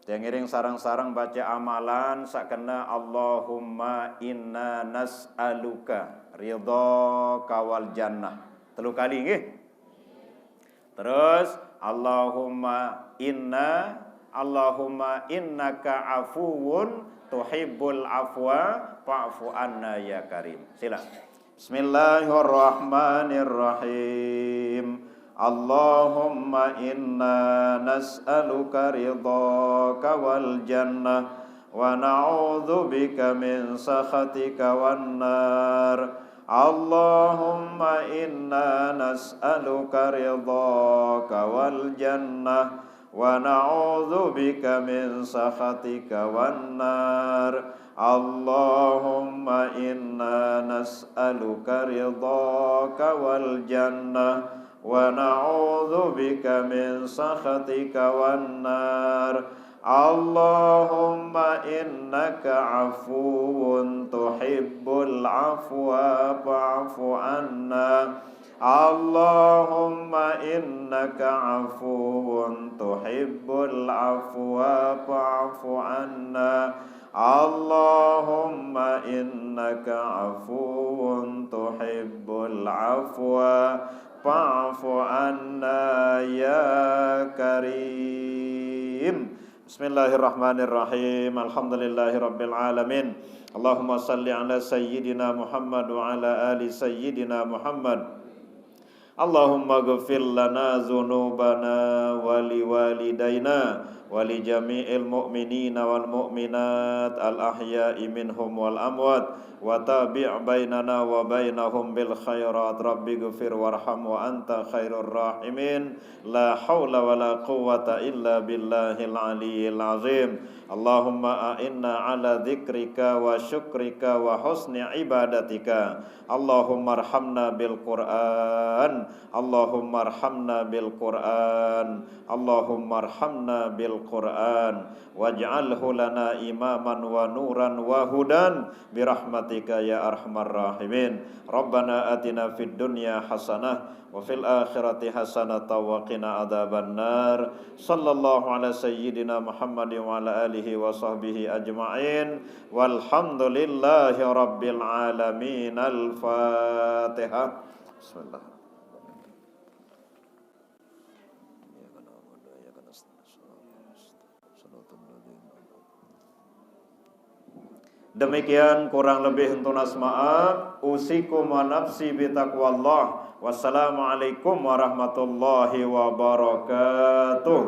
Yang ngiring sarang-sarang baca amalan sakena Allahumma inna nas'aluka ridhaka wal jannah. 3 kali nggih. Terus Allahumma innaka afuwun tuhibbul afwa fa'fu anna ya karim. Sila. Bismillahirrahmanirrahim. Allahumma inna nas'aluka ridhaka wal jannah wa na'udzubika min sakhatika wan nar. Allahumma inna nas'aluka ridhaka wal jannah wa na'udzubika min sakhatika wan nar. Allahumma inna nas'aluka ridhaka wal jannah wa na'udzubika min sakhatika wan nar. Allahumma innaka afuwun tuhibbul afwa fa'fu anna. Allahumma innaka afuwun tuhibbul afwa fa'fu anna. Allahumma innaka afuwun tuhibbul afwa fa'fu anna ya karim. Bismillahirrahmanirrahim. Alhamdulillahirabbil alamin. Allahumma salli ala sayyidina Muhammad wa ala ali sayyidina Muhammad. Allahumma ghfir lana dzunubana wa liwalidayna wa li jami'il mu'minina wal mu'minat al ahya'i minhum wal amwat wa tabi' bainana wa bainahum bil khairat. Rabbi ghfir warham wa anta khairur rahimin. La haula wa la quwwata illa billahil aliyyil azim. Allahumma a'inna ala dzikrika wa syukrika wa husni ibadatika. Allahumma arhamna bil Qur'an. Allahumma arhamna bil Qur'an. Allahumma arhamna bil Qur'an waj'alhu lana imaman wa nuran wa hudan birahmatika ya arhamar rahimin. Rabbana atina fid dunya hasanah wa fil akhirati hasanah wa qina adzabannar. Sallallahu ala sayyidina Muhammadin wa ala alihi wa sahbihi ajma'in. Walhamdulillahi rabbil alamin. Al-Fatihah. Bismillah. Demikian kurang lebih tunas maaf. Usikum wa nafsi bitaqwallah. Wassalamualaikum warahmatullahi wabarakatuh.